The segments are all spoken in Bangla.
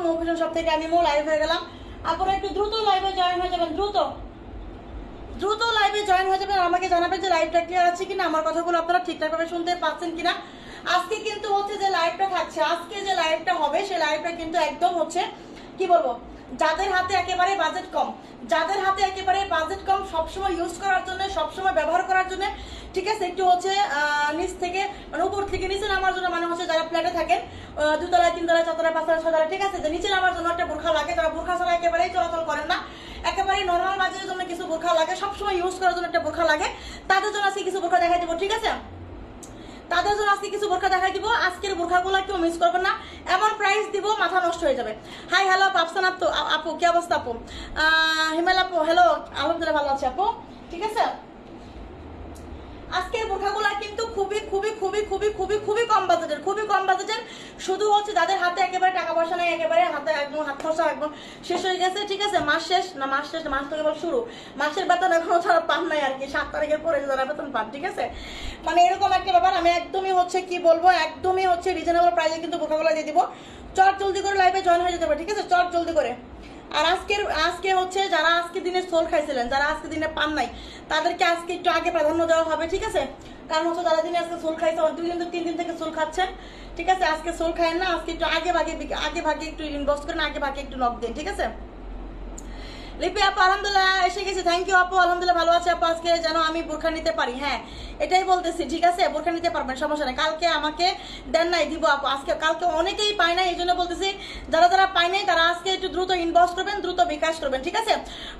মৌফিশন সব থেকে আমি লাইভ হয়ে গেলাম। আপনারা একটু দ্রুত লাইভে জয়েন হয়ে যাবেন, দ্রুত লাইভে জয়েন হয়ে যাবেন। আমাকে জানাবেন যে লাইভটা ক্লিয়ার আছে কিনা, আমার কথাগুলো আপনারা ঠিকঠাকভাবে শুনতে পাচ্ছেন কিনা। আজকে কিন্তু হচ্ছে যে লাইভটা থাকছে, আজকে যে লাইভটা হবে সেই লাইভটা কিন্তু একদম হচ্ছে কি বলবো, যাদের হাতে একেবারে বাজেট কম, যাদের হাতে একেবারে বাজেট কম, সবসময় ইউজ করার জন্য, সবসময় ব্যবহার করার জন্য, ঠিক আছে, একটু হচ্ছে নিচ থেকে মানে উপর থেকে নিচে নামার জন্য, মানে হচ্ছে যারা ফ্ল্যাটে থাকেন 2 তলায় 3 তলায় 4 তলায় 5 তলায় 6 তলায়, ঠিক আছে, যে নিচে নামার জন্য একটা বোরখা লাগে, যারা বোরখা ছাড়া একেবারেই চলাচল করেন না, একেবারেই নর্মাল বাজেটের জন্য কিছু বোরখা লাগে, সবসময় ইউজ করার জন্য একটা বোরখা লাগে, তাদের জন্য আজকে কিছু বোরখা দেখাই দেবো, ঠিক আছে, তাদের জন্য আজকে কিছু বোরখা দেখাই দিব। আজকের বোরখাগুলো কেউ মিস করবেন না, এমন প্রাইস দিব মাথা নষ্ট হয়ে যাবে। হাই হ্যালো পাপসান আপু, কি অবস্থা আপু? হিমেল আপু হ্যালো, আলহামদুলিল্লাহ ভালো আছে আপু, ঠিক আছে। আজকের বোরখাগুলা কিন্তু খুবই খুবই খুবই খুবই খুবই খুবই কম বাজেটের, খুবই কম বাজেটের। শুধু হচ্ছে যাদের হাতে একেবারে টাকা পয়সা নেই, একেবারে হাতে একদম হাত খরচা একদম শেষ হয়ে গেছে, ঠিক আছে, মাস শেষ না, মাস তো এবার শুরু, মাসের বেতন এখনো তারা পান নাই আর কি, 7 তারিখের পরে যারা বেতন পান, ঠিক আছে, মানে এরকম একটা ব্যাপার। আমি একদমই হচ্ছে কি বলবো, একদমই হচ্ছে রিজনেবল প্রাইসে কিন্তু বোরখাগুলো দিয়ে দিব। চট জলদি করে লাইভে জয়েন হয়ে যেতে পারে, ঠিক আছে, চট জলদি করে। আর আজকে হচ্ছে যারা আজকে দিনে সোল খাইছিলেন, যারা আজকে দিনে পান নাই, তাদেরকে আজকে একটু আগে প্রাধান্য দেওয়া হবে, ঠিক আছে, কারণ হচ্ছে যারা দিনে আজকে সোল খাইছে 2 দিন 3 দিন থেকে সোল খাচ্ছেন, ঠিক আছে, আজকে সোল খায়েন না, আজকে একটু আগে ভাগে একটু ইনবক্স করেন, আগে ভাগে একটু নক দিন, ঠিক আছে। লিপি আপু আলহামদুলিল্লাহ এসে গেছি, থ্যাংক ইউ আপু, আলহামদুলিল্লাহ ভালো আছে আপু। আজকে যেন আমি বোরখা নিতে পারি, হ্যাঁ এটাই বলতেছি, ঠিক আছে, বোরখা নিতে পারবেন, সমস্যা নেই। কালকে আমাকে দেন নাই, দিব আপু, আজকে কালকে অনেকেই পায় নাই, এই জন্য বলতেছি যারা পায় নাই তারা আজকে একটু দ্রুত ইনবক্স করবেন, দ্রুত বিকাশ করবেন, ঠিক আছে।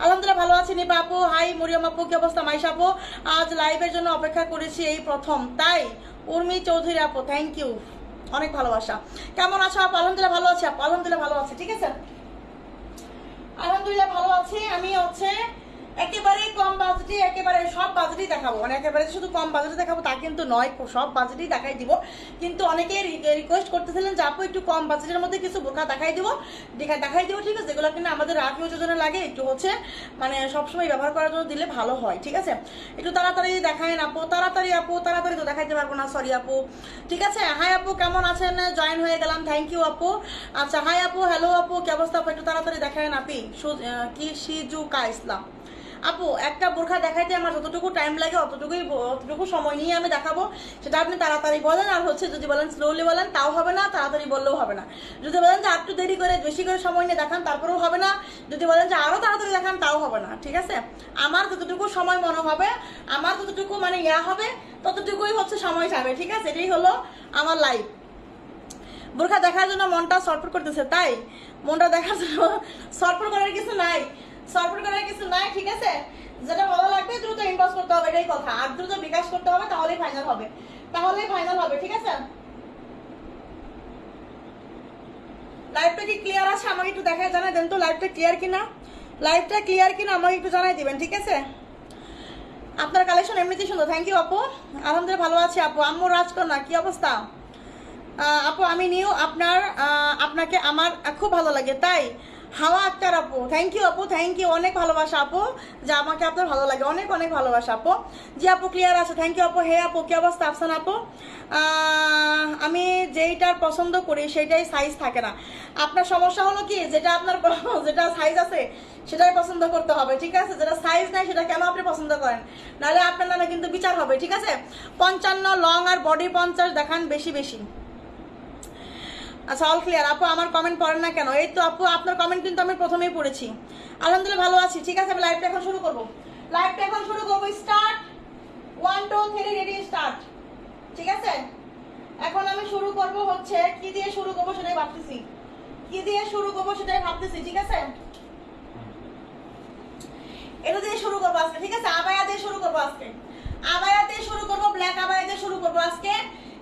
আলহামদুলিল্লাহ ভালো আছি নিপা আপু, হাই মরিয়ম আপু, কি অবস্থা? মাইশা আপু আজ লাইভের জন্য অপেক্ষা করেছি এই প্রথম, তাই উর্মি চৌধুরী আপু থ্যাংক ইউ, অনেক ভালোবাসা। কেমন আছো আপু? আলহামদুলিল্লাহ ভালো আছি আপু, আলহামদুলিল্লাহ ভালো আছি, ঠিক আছে, আলহামদুলিল্লাহ ভালো আছি। আমি হচ্ছে একেবারে কম বাজেটে, একেবারে সব বাজেটই দেখাবো, মানে একেবারে শুধু কম বাজেটে দেখাবো তা কিন্তু নয়, সব বাজেটই দেখাই দিব। কিন্তু অনেকেই রিকোয়েস্ট করতেছিলেন যে আপু একটু কম বাজেটের মধ্যে কিছু বোরখা দেখাই দিব, ঠিক আছে, যেগুলো কিন্তু আমাদের রাফি যোজনা লাগে, একটু হচ্ছে মানে সবসময় ব্যবহার করার জন্য দিলে ভালো হয়, ঠিক আছে। একটু তাড়াতাড়ি দেখায়েন আপু, তাড়াতাড়ি তো দেখাইতে পারবো না, সরি আপু, ঠিক আছে। হাই আপু কেমন আছেন? জয়েন হয়ে গেলাম, থ্যাংক ইউ আপু। আচ্ছা হাই আপু, হ্যালো আপু, কি অবস্থা আপু? একটু তাড়াতাড়ি দেখায়েন আপি, কি সিজুকা ইসলাম আপু। একটা বোরখা দেখাইতে আমার যতটুকু টাইম লাগে অতটুকু সময় নিয়ে আমি দেখাবো, সেটা আপনি তাড়াতাড়ি বলেন, আর হচ্ছে যদি বলেন স্লোলি বলেন তাও হবে না, তাড়াতাড়ি বললেও হবে না। যদি বলেন যে একটু দেরি করে বেশি করে সময় নিয়ে দেখান তারপরেও হবে না, যদি বলেন যে আরো তাড়াতাড়ি দেখান তাও হবে না, ঠিক আছে। আমার যতটুকু সময় মনে হবে, আমার যতটুকু মানে হবে ততটুকুই হচ্ছে সময় যাবে, ঠিক আছে, এটাই হলো আমার লাইফ। বোরখা দেখার জন্য মনটা সটফট করতেছে, তাই মনটা দেখার জন্য সটফট করার কিছু নাই, ঠিক আছে। যেটা ভালো লাগবে দ্রুত ইনবক্স করতে হবে, এটাই কথা, আর দ্রুত বিকাশ করতে হবে, তাহলেই ফাইনাল হবে, ঠিক আছে। লাইভটা কি ক্লিয়ার আছে? আমাকে একটু দেখায় জানাই দেন তো লাইভটা ক্লিয়ার কিনা, আমাকে একটু জানাই দিবেন, ঠিক আছে। আপনার কালেকশন এমনিতেই সুন্দর, থ্যাংক ইউ আপু, আলহামদুলিল্লাহ ভালো আছি আপু। আম্মু রাজকন্যা কি অবস্থা আপু? আমি নিউ আপনাকে আমার খুব ভালো লাগে, তাই হাওয়া আক্তার আপু, থ্যাংক ইউ আপু, থ্যাংক ইউ, অনেক ভালোবাসা আপু, যে আমাকে আপনার ভালো লাগে, অনেক অনেক ভালোবাসা আপু। জি আপু ক্লিয়ার আছে, থ্যাংক ইউ আপু। হে আপু কি অবস্থা? আফসান আপু আমি যেইটার পছন্দ করি সেইটাই সাইজ থাকে না। আপনার সমস্যা হলো কি, যেটা আপনার যেটা সাইজ আছে সেটাই পছন্দ করতে হবে, ঠিক আছে, যেটা সাইজ নাই সেটা কেন আপনি পছন্দ করেন, নাহলে আপনার নামে কিন্তু বিচার হবে, ঠিক আছে। 55 লং আর বডি 50 দেখান বেশি। আচ্ছা অল ক্লিয়ার আপু, আমার কমেন্ট পড়েন না কেন? এই তো আপু আপনার কমেন্ট কিন্তু আমি প্রথমেই পড়েছি, আলহামদুলিল্লাহ ভালো আছি, ঠিক আছে। আমি লাইভটা এখন শুরু করবো, স্টার্ট 1 2 3 রেডি স্টার্ট, ঠিক আছে। এখন আমি শুরু করব হচ্ছে কি দিয়ে শুরু করবো সেটাই ভাবতেছি, ঠিক আছে। এটা দিয়ে শুরু করবো আজকে, ঠিক আছে। আবায়া দিয়ে শুরু করবো ব্ল্যাক আবায়া দিয়ে শুরু করবো আজকে,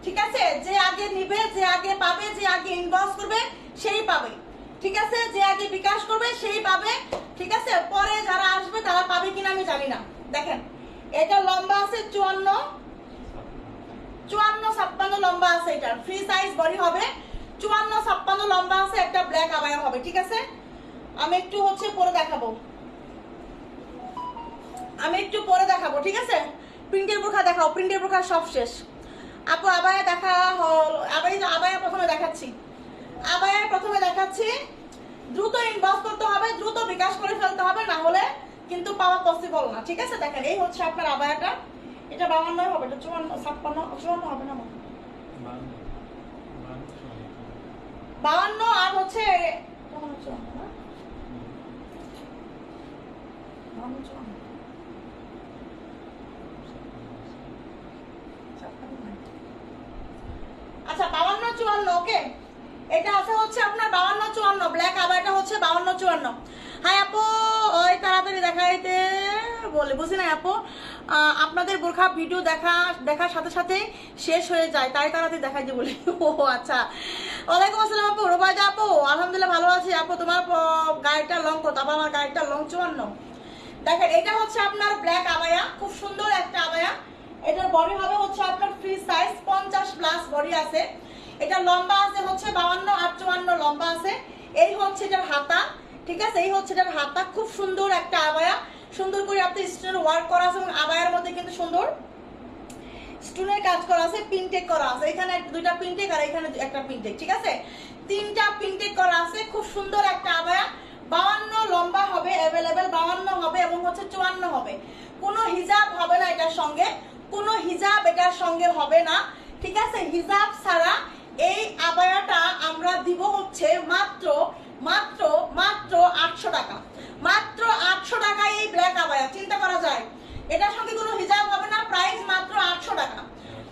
ঠিক আছে। যে আগে নিবে, যে আগে পাবে, যে আগে ইনবক্স করবে সেই পাবে, ঠিক আছে, যে আগে বিকাশ করবে সেই পাবে, ঠিক আছে। পরে যারা আসবে তারা পাবে কিনা আমি জানি না। দেখেন এটা লম্বা আছে 54-56 লম্বা আছে, এটা ফ্রি সাইজ বডি হবে, 54-56 লম্বা আছে, একটা ব্ল্যাক আবায়া হবে, ঠিক আছে। আমি একটু হচ্ছে পরে দেখাবো, ঠিক আছে। প্রিন্টের বোরখা দেখাও, প্রিন্টের বোরখা সব শেষ আপু। আবায়া দেখা হল, আবায়া প্রথমে দেখাচ্ছি, দ্রুত ইনবক্স করতে হবে, দ্রুত বিকাশ করে ফেলতে হবে, না হলে কিন্তু পাওয়া পসিবল না। ঠিক আছে, দেখেন এই হচ্ছে আপনার আবায়াটা, এটা 52 হবে, এটা 54 54 হবে না, 52 আর হচ্ছে আচ্ছা 52 54 ওকে। এটা আছে হচ্ছে আপনার 52 54 ব্ল্যাক আবারটা হচ্ছে 52 54। হাই আপু, ওই তাড়াতাড়ি দেখাইতে বলে বুঝি না আপু, আপনাদের বোরখা ভিডিও দেখার সাথে সাথে শেষ হয়ে যায়, তাই তাড়াতাড়ি দেখাইতে বলি। ও আচ্ছা, ওয়ালাইকুম আসসালাম আপু, রুবাইদা আপু, আলহামদুলিল্লাহ ভালো আছি আপু। তোমার গাড়িটা লং কত? আপু আমার গাড়িটা লং 54। দেখেন এটা হচ্ছে আপনার ব্ল্যাক আবায়া, খুব সুন্দর একটা আবায়া। এটার বডি হবে হচ্ছে আপনার ফ্রি সাইজ 50+ বডি আছে। এটা লম্বা আছে হচ্ছে 52 আর 54 লম্বা আছে। এই হচ্ছে এটার হাতা, ঠিক আছে, এই হচ্ছে এটার হাতা। খুব সুন্দর একটা আবায়া, সুন্দর করে আপনি স্টোনের ওয়ার্ক করা আছে এবং আবায়ার মধ্যে কিন্তু সুন্দর স্টোনের কাজ করা আছে, পিনটেক করা আছে। এখানে দুইটা পিনটেক আর এখানে একটা পিনটেক, ঠিক আছে, 3টা পিনটেক করা আছে। খুব সুন্দর একটা আবায়া, 52 লম্বা হবে, অ্যাভেলেবেল 52 হবে এবং হচ্ছে 54 হবে। কোনো হিজাব হবে না এটার সঙ্গে, কোনো হিজাব এটার সঙ্গে হবে না, ঠিক আছে। হিজাব ছাড়া এই আবায়াটা আমরা দিব হচ্ছে মাত্র মাত্র মাত্র 800 টাকা, মাত্র 800 টাকায় এই ব্ল্যাক আবায়া। চিন্তা করা যায়, এটার সঙ্গে কোনো হিজাব হবে না, প্রাইস মাত্র 800 টাকা,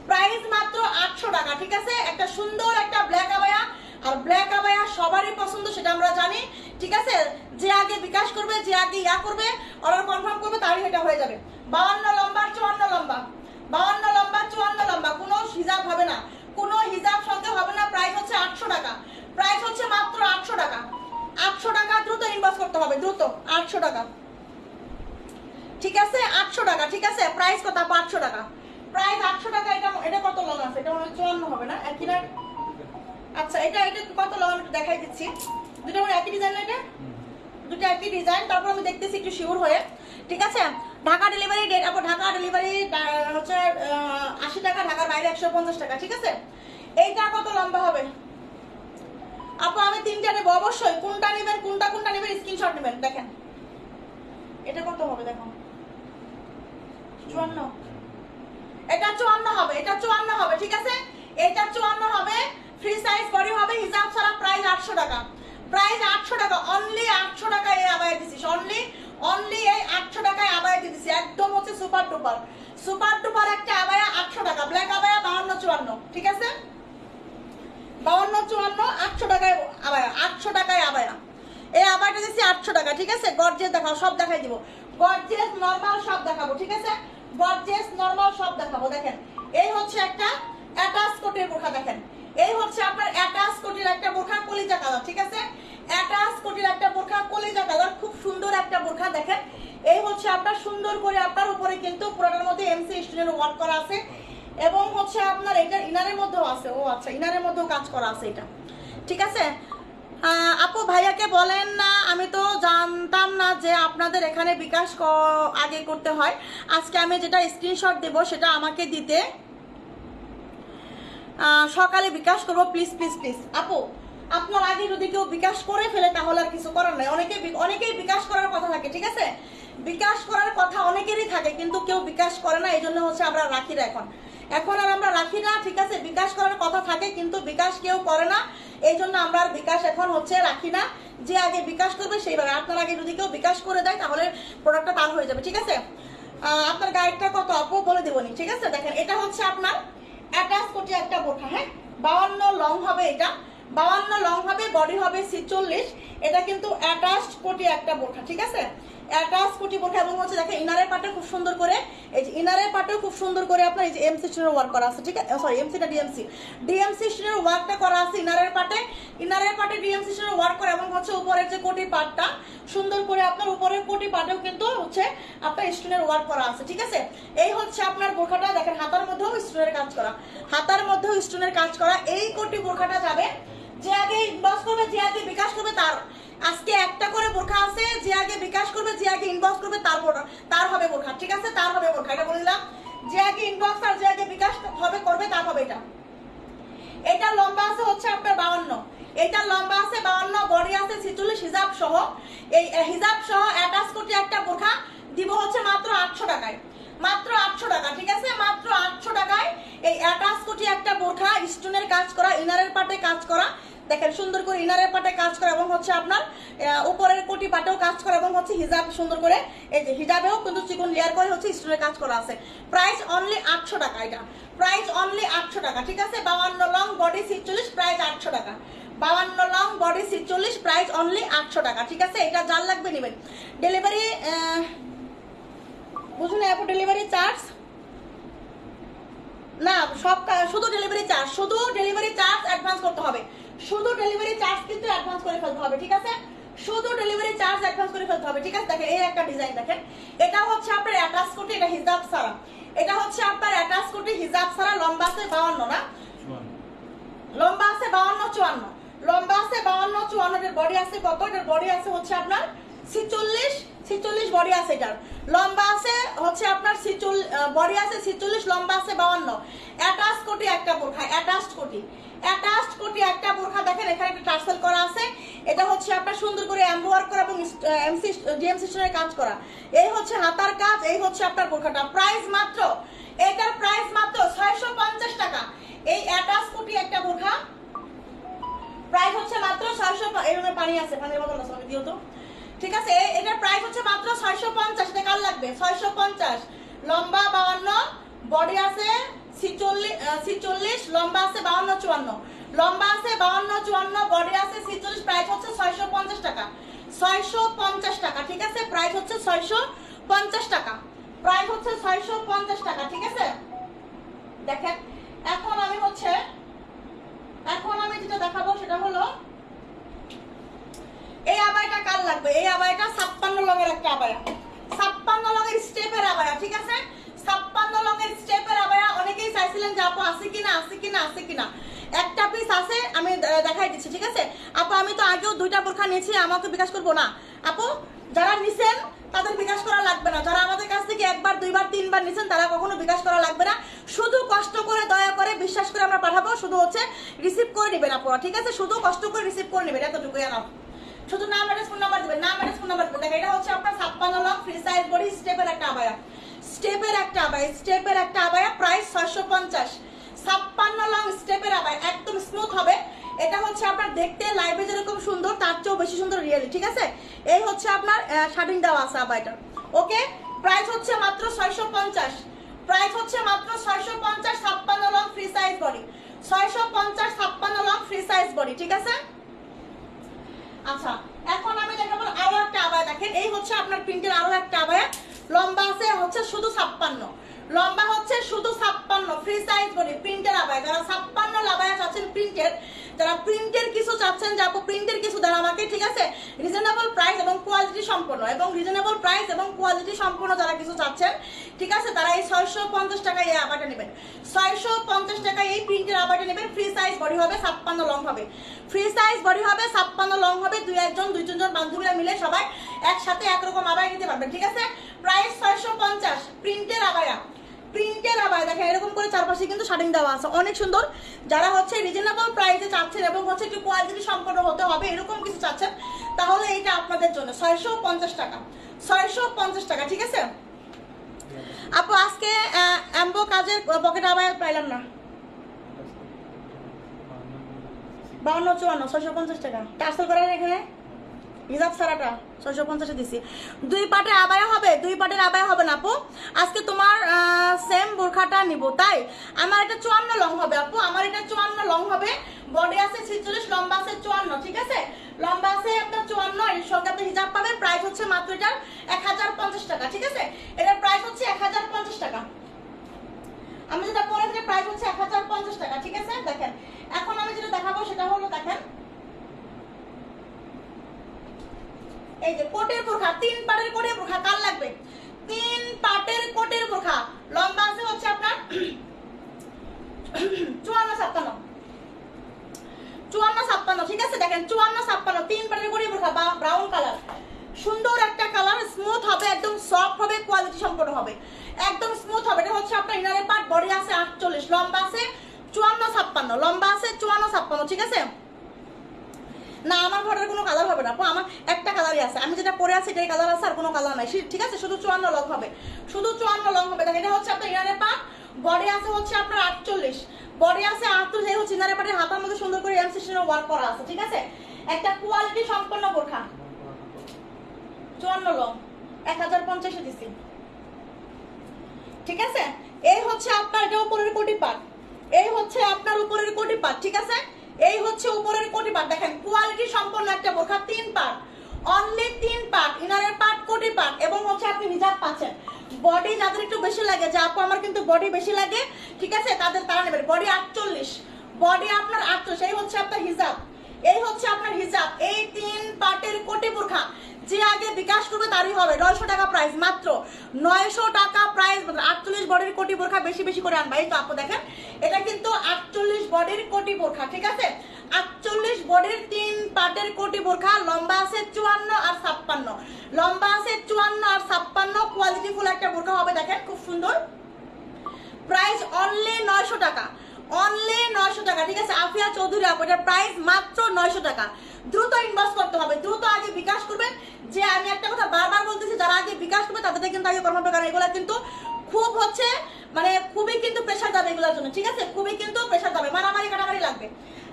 প্রাইস মাত্র 800 টাকা, ঠিক আছে। একটা সুন্দর একটা ব্ল্যাক আবায়া, আর ব্ল্যাক আবায়া সবারই পছন্দ সেটা আমরা জানি, ঠিক আছে। যে আগে বিকাশ করবে, যে আগে করবে, অর্ডার কনফার্ম করবে, তারই এটা হয়ে যাবে। 52 লম্বা 54 লম্বা, 52 লম্বা 54 লম্বা, কোনো হিজাব হবে না, কোনো হিজাব সঙ্গে হবে না। প্রাইস হচ্ছে 800 টাকা, প্রাইস হচ্ছে মাত্র 800 টাকা, 800 টাকা। দ্রুত ইনবক্স করতে হবে, দ্রুত 800 টাকা, ঠিক আছে, 800 টাকা, ঠিক আছে। প্রাইস কত? 500 টাকা, প্রাইস 800 টাকা। এটা কত লং আছে? এটা মনে হয় 54 হবে না, একই না? আচ্ছা এটা কত লং আমি দেখাই দিচ্ছি। দুটো মনে একই ডিজাইন, এটা দুটো একই ডিজাইন। তারপর আমি দেখতেছি একটু শিওর হয়ে, ঠিক আছে। ঢাকা ডেলিভারি ডেট, আপু ঢাকা ডেলিভারি হচ্ছে 80 টাকা, ঢাকার বাইরে 150 টাকা, ঠিক আছে। এইটা কত লম্বা হবে আপু? আমি 3টা নেবো অবশ্যই, কোনটা নেবেন, কোনটা নেবেন স্ক্রিনশট নেবেন। দেখেন এটা কত হবে, দেখো 54, এটা 54 হবে, এটা 54 হবে, ঠিক আছে, এটা 54 হবে। ফ্রি সাইজ বডি হবে, হিজাব ছাড়া। প্রাইস 800 টাকা, প্রাইস 800 টাকা, অনলি 800 টাকায় এই আবায়া দিছিস, অনলি এই 800 টাকায় আবায়া দিছি, একদম হচ্ছে সুপার টুপার একটা আবায়া। 800 টাকা ব্ল্যাক আবায়া, 52 54, ঠিক আছে, 52 54 800 টাকায় আবায়া, 800 টাকায় আবায়া। এই আবায়াটা দিছি 800 টাকা, ঠিক আছে। গর্জিয়াস দেখাও, সব দেখাই দিব, গর্জিয়াস নরমাল সব দেখাবো, ঠিক আছে, গর্জিয়াস নরমাল সব দেখাবো। দেখেন এই হচ্ছে একটা অ্যাটাচ কোটের বোরখা, দেখেন এই হচ্ছে আপনার অ্যাটাচ কোটের একটা বোরখা, কলিজা কালার, ঠিক আছে, অ্যাটাচ কোটের একটা বোরখা, কলিজা কালার, খুব সুন্দর একটা বোরখা। দেখেন এই হচ্ছে আপনার সুন্দর করে আপনার উপরে কিন্তু পুরোটার মধ্যে এমসি স্টোনের ওয়ার্ক করা আছে এবং হচ্ছে আপনার এটা ইনারের মধ্যেও আছে। ও আচ্ছা, ইনারের মধ্যেও কাজ করা আছে এটা, ঠিক আছে। আপু ভাইয়াকে বলেন না, আমি তো জানতাম না যে আপনাদের এখানে বিকাশ আগে করতে হয়। আজকে আমি যেটা স্ক্রিনশট দেব সেটা আমাকে দিতে, সকালে বিকাশ করবো, প্লিজ প্লিজ প্লিজ। আপু আপনার আগে যদি কেউ বিকাশ করে ফেলে তাহলে আর কিছু করার নাই। অনেকেই বিকাশ করার কথা থাকে, ঠিক আছে, বিকাশ করার কথা অনেকেরই থাকে, কিন্তু কেউ বিকাশ করে না, এই জন্য হচ্ছে আমরা রাখি না এখন আর আমরা রাখি না, ঠিক আছে। বিকাশ করার কথা থাকে কিন্তু বিকাশ কেউ করে না, এই জন্য আমরা আর বিকাশ এখন হচ্ছে রাখি না। যে আগে বিকাশ করবে সেইভাবে, আপনার আগে যদি কেউ বিকাশ করে দেয় তাহলে প্রোডাক্টটা তার হয়ে যাবে, ঠিক আছে। আপনার গাইডটা কত আপু বলে দেবনি, ঠিক আছে। দেখেন এটা হচ্ছে আপনার অ্যাটাচ কোটি একটা বোরখা, হ্যাঁ, 52 লং হবে, এটা 52 লং হবে, বডি হবে 46। এটা কিন্তু অ্যাটাচড কোটি একটা বোরখা, ঠিক আছে, অ্যাটাচ কোটি বোরখা। এবং হচ্ছে দেখেন ইনারের পার্টে খুব সুন্দর করে, এই যে ইনারের পার্টেও খুব সুন্দর করে আপনার এই যে এমসি স্টোনের ওয়ার্ক করা আছে, ঠিক আছে, সরি এমসি না ডিএমসি স্টোনের ওয়ার্কটা করা আছে ইনারের পার্টে ডিএমসি স্টোনের ওয়ার্ক করা। এবং হচ্ছে উপরের যে কোটি পার্টটা সুন্দর করে আপনার উপরের কোটি পার্টেও কিন্তু হচ্ছে আপনার স্টোনের ওয়ার্ক করা আছে, ঠিক আছে। এই হচ্ছে আপনার বোরখাটা, দেখেন হাতার মধ্যেও স্টোনের কাজ করা, হাতার মধ্যেও স্টোনের কাজ করা। এই কোটি বোরখাটা যাবে যে আগে ইনবক্স করবে, যে আগে বিকাশ করবে, তার আজকে একটা করে বোরখা আছে, যে আগে বিকাশ করবে, যে আগে ইনবক্স করবে তার হবে বোরখা, ঠিক আছে, তার হবে বোরখা। এটা বলে দিলাম, যে আগে ইনবক্স আর যে আগে বিকাশ হবে করবে তার হবে এটা। এটা লম্বা আছে হচ্ছে আপনার 52, এটা লম্বা আছে 52, বডি আছে 46, হিজাব সহ, এই হিজাব সহ অ্যাটাচ কোটি একটা বোরখা দিব হচ্ছে মাত্র 800 টাকায়, মাত্র 800 টাকা, ঠিক আছে, মাত্র 800 টাকায় এই অ্যাটাচ কোটি একটা বোরখা, স্টোনের কাজ করা, ইনারের পাটে কাজ করা, দেখেন সুন্দর করে ইনারের পাটে কাজ করা এবং হচ্ছে আপনার উপরের কোটি পাটেও কাজ করা এবং হচ্ছে হিজাব সুন্দর করে, এই যে হিজাবেও কিন্তু চিকন লেয়ার করে হচ্ছে স্টোনের কাজ করা আছে। প্রাইস অনলি 800 টাকা, এটা প্রাইস অনলি 800 টাকা, ঠিক আছে। 52 লং বডি 46, প্রাইস 800 টাকা। 52 লং বডি 46, প্রাইস অনলি 800 টাকা, ঠিক আছে। এটা যার লাগবে নেবেন। ডেলিভারি বুঝুন না, ডেলিভারি চার্জ না, সব শুধু ডেলিভারি চার্জ, শুধু ডেলিভারি চার্জ অ্যাডভান্স করতে হবে, শুধু ডেলিভারি চার্জ কিন্তু অ্যাডভান্স করে ফেলতে হবে, ঠিক আছে, শুধু ডেলিভারি চার্জ অ্যাডভান্স করে ফেলতে হবে, ঠিক আছে। দেখেন এই একটা ডিজাইন দেখেন, এটা হচ্ছে আপনার অ্যাটাচ কোটি, এটা হিজাব সারা, এটা হচ্ছে আপনার অ্যাটাচ কোটি হিজাব সারা, লম্বা আছে 52 না, লম্বা আছে 52 54, লম্বা আছে 52 54, এর বডি আছে কত, এটার বডি আছে হচ্ছে আপনার 46 বডি আছে, এটার লম্বা আছে হচ্ছে আপনার 46, বডি আছে 46, লম্বা আছে 52। অ্যাটাচ কোটি একটা বোরখা, অ্যাটাচ কোটি একটা বোরখা, দেখেন এখানে একটা টার্সেল করা আছে, এটা হচ্ছে আপনার সুন্দর করে এমব্রয়ডারি করা এবং ডিএমসি স্টোনের কাজ করা, এই হচ্ছে হাতার কাজ, এই হচ্ছে আপনার বোরখাটা। প্রাইস মাত্র, এটার প্রাইস মাত্র 650 টাকা। এই অ্যাটাচ কোটি একটা বোরখা প্রাইস হচ্ছে মাত্র 600, এর মধ্যে পানি আছে, পানির বোতল আছে, আমি দিও তো, ঠিক আছে। এটার প্রাইস হচ্ছে মাত্র 650 টাকা লাগবে, 650। লম্বা 52, বডি আছে 46, লম্বা আছে 52 54, লম্বা আছে 52 54, বডি আছে 46, প্রাইস হচ্ছে 650 টাকা, 650 টাকা, ঠিক আছে। প্রাইস হচ্ছে 650 টাকা, প্রাইস হচ্ছে 650 টাকা, ঠিক আছে। দেখেন এখন আমি যেটা দেখাবো সেটা হলো এই আবায়াটা কার লাগবে, এই আবায়াটা 56 লঙের একটা আবায়া, 56 লঙের স্টেপের আবায়া, ঠিক আছে। 56 লঙের স্টেপের আবায়া অনেকেই চাইছিলেন যে আপু আছে কিনা, একটা পিস আছে, আমি দেখাই দিচ্ছি, ঠিক আছে। আপু আমি তো আগেও 2টা বোরখা নিয়েছি, আমাকে বিকাশ করবো না আপু, যারা নিছেন তাদের বিকাশ করা লাগবে না, যারা আমাদের কাছ থেকে 1 বার 2 বার 3 বার নিছেন তারা কখনো বিকাশ করা লাগবে না, শুধু কষ্ট করে দয়া করে বিশ্বাস করে আমরা পাঠাবো, শুধু হচ্ছে রিসিভ করে নেবেন আপনারা, ঠিক আছে, শুধু কষ্ট করে রিসিভ করে নেবেন, এতটুকুই না, শুধু নাম অ্যাড্রেস ফোন নাম্বার দিবেন, নাম অ্যাড্রেস ফোন নাম্বার দিবেন। দেখেন এটা হচ্ছে আপনার 56 লং ফ্রি সাইজ বডি স্টেপের একটা আবায়া, স্টেপের একটা আবায়া, প্রাইস 650। 56 লং স্টেপের আবায়া, একদম স্মুথ হবে, এটা হচ্ছে আপনার দেখতে লাইভে যেরকম সুন্দর তার চেয়েও বেশি সুন্দর রিয়েলি, ঠিক আছে। এই হচ্ছে আপনার শার্টিং দেওয়া আছে আবায়াটার, ওকে। প্রাইস হচ্ছে মাত্র 650, প্রাইস হচ্ছে মাত্র 650। 56 long free size body, 650, 56 long free size body, ঠিক আছে। আচ্ছা এখন আমি দেখাবো আরো একটা আবায়া, দেখেন এই হচ্ছে আপনার প্রিন্টের আরো একটা আবায়া, লম্বা আছে হচ্ছে শুধু 56, লম্বা হচ্ছে শুধু 56, ফ্রি সাইজ বডি প্রিন্টের আবায়া। যারা 56 আবায়া চাচ্ছেন প্রিন্টের, যারা প্রিন্টের কিছু চাচ্ছেন যে আপু প্রিন্টের কিছু দেন আমাকে, ঠিক আছে, রিজনেবল প্রাইস এবং কোয়ালিটি সম্পন্ন, যারা কিছু চাচ্ছেন, ঠিক আছে, তারা এই 650 টাকায় এই আবায়াটা নেবেন, 650 টাকায় এই প্রিন্টের আবায়াটা নেবেন। ফ্রি সাইজ বডি হবে, 56 লং হবে, ফ্রি সাইজ বডি হবে, 56 লং হবে, 2-1 বান্ধবীরা মিলে সবাই একসাথে একরকম আবায়া নিতে পারবেন, ঠিক আছে। প্রাইস 650, প্রিন্টের আবায়া, দেখেন এরকম করে চারপাশে কিন্তু শার্টিং দেওয়া আছে, অনেক সুন্দর। যারা হচ্ছে রিজনেবল প্রাইসে চাচ্ছেন এবং হচ্ছে একটু কোয়ালিটি সম্পন্ন হতে হবে এরকম কিছু চাচ্ছেন, তাহলে এটা আপনাদের জন্য 650 টাকা, 650 টাকা, ঠিক আছে। আপু আজকে এমবো কাজের পকেট আবায়া পাইলাম না, 52 54 650 টাকা, টার্সেল করার এখানে হিজাব সারাটা 650 দিছি। 2 পাটের আবায়া হবে, 2 পাটের আবায়া হবে না আপু, আজকে তোমার সেম বোরখাটা নিব, তাই আমার এটা 54 লং হবে আপু, আমার এটা 54 লং হবে, বডি আছে 46, লম্বা আছে 54, ঠিক আছে, লম্বা আছে আপনার 54, এর সঙ্গে আপনি হিজাব পাবেন। প্রাইস হচ্ছে মাত্র এটার 1050 টাকা, ঠিক আছে, এটার প্রাইস হচ্ছে 1050 টাকা, আমি যেটা পরে থেকে প্রাইস হচ্ছে 1050 টাকা, ঠিক আছে। দেখেন এখন আমি যেটা দেখাবো সেটা হলো, দেখেন এই যে কোটের বোরখা, 3 পাটের কোটের বোরখা, কার লাগবে 3 পাটের কোটের বোরখা, লম্বা আছে হচ্ছে আপনার 54-57, ঠিক আছে। দেখেন 54-57, 3 পাটের কোটের বোরখা, ব্রাউন কালার, সুন্দর একটা কালার, স্মুথ হবে, একদম সফট হবে, কোয়ালিটি সম্পন্ন হবে, একদম স্মুথ হবে। এটা হচ্ছে আপনার ইনারের পার্ট, বডি আছে 48, লম্বা আছে 54-56, লম্বা আছে 54-56, ঠিক আছে। না আমার ঘরের কোনো কালার হবে না আপু, আমার একটা কালারই আছে, আমি যেটা পরে আছি এটাই কালার আছে, আর কোনো কালার নাই, ঠিক আছে? শুধু 54 লং হবে, শুধু 54 লং হবে। দেখেন এটা হচ্ছে আপনার ইনারের পাট, বডি আছে হচ্ছে আপনার 48, বডি আছে 48, এই হচ্ছে ইনারের পাটের হাতার মধ্যে সুন্দর করে এম সিস্টেমের ওয়ার্ক করা আছে, ঠিক আছে? একটা কোয়ালিটি সম্পন্ন বোরখা, 54 লং 1050 দিছি, ঠিক আছে? এই হচ্ছে আপনার এটা উপরের কোটি পাট, এই হচ্ছে আপনার উপরের কোটি পাট, ঠিক আছে? এই হচ্ছে উপরের কোটি পাট, দেখেন কোয়ালিটি সম্পন্ন একটা বোরখা, 3 পাট, অনলি 3 পাট, ইনারের পাট, কোটি পাট, এবং হচ্ছে আপনি হিজাব পাচ্ছেন। বডি যাদের একটু বেশি লাগে, যে আপু আমার কিন্তু বডি বেশি লাগে, ঠিক আছে, তারা নেবেন। বডি 48, বডি আপনার 48, এই হচ্ছে আপনার হিজাব, এই হচ্ছে আপনার হিজাব, এই 3 পাটের কোটি বোরখা যে আগে বিকাশ করবে তারই হবে। 900 টাকা প্রাইস, মাত্র 900 টাকা প্রাইস। 48 বডির কোটি বোরখা বেশি বেশি করে আনবা। এই তো আপু দেখেন এটা কিন্তু 48 বডির কোটি বোরখা, ঠিক আছে? 48 বডির 3 পাটের কোটি বোরখা, লম্বা আছে 54 আর 56, লম্বা আছে 54 আর 56, কোয়ালিটি ফুল একটা বোরখা হবে, দেখেন খুব সুন্দর। প্রাইস অনলি 900 টাকা, অনলি 900 টাকা, ঠিক আছে? আফিয়া চৌধুরী আপু এটার প্রাইস মাত্র 900 টাকা। দ্রুত ইনবক্স করতে হবে, দ্রুত আগে বিকাশ করবেন। যে আমি একটা কথা বারবার বলতেছি, যারা আগে বিকাশ করবে তাদের কিন্তু আগে কর্ম প্রকার, এগুলা কিন্তু খুব হচ্ছে মানে খুবই কিন্তু প্রেশার যাবে এগুলোর জন্য, ঠিক আছে? খুবই কিন্তু প্রেশার যাবে, মারামারি কাটামারি লাগবে,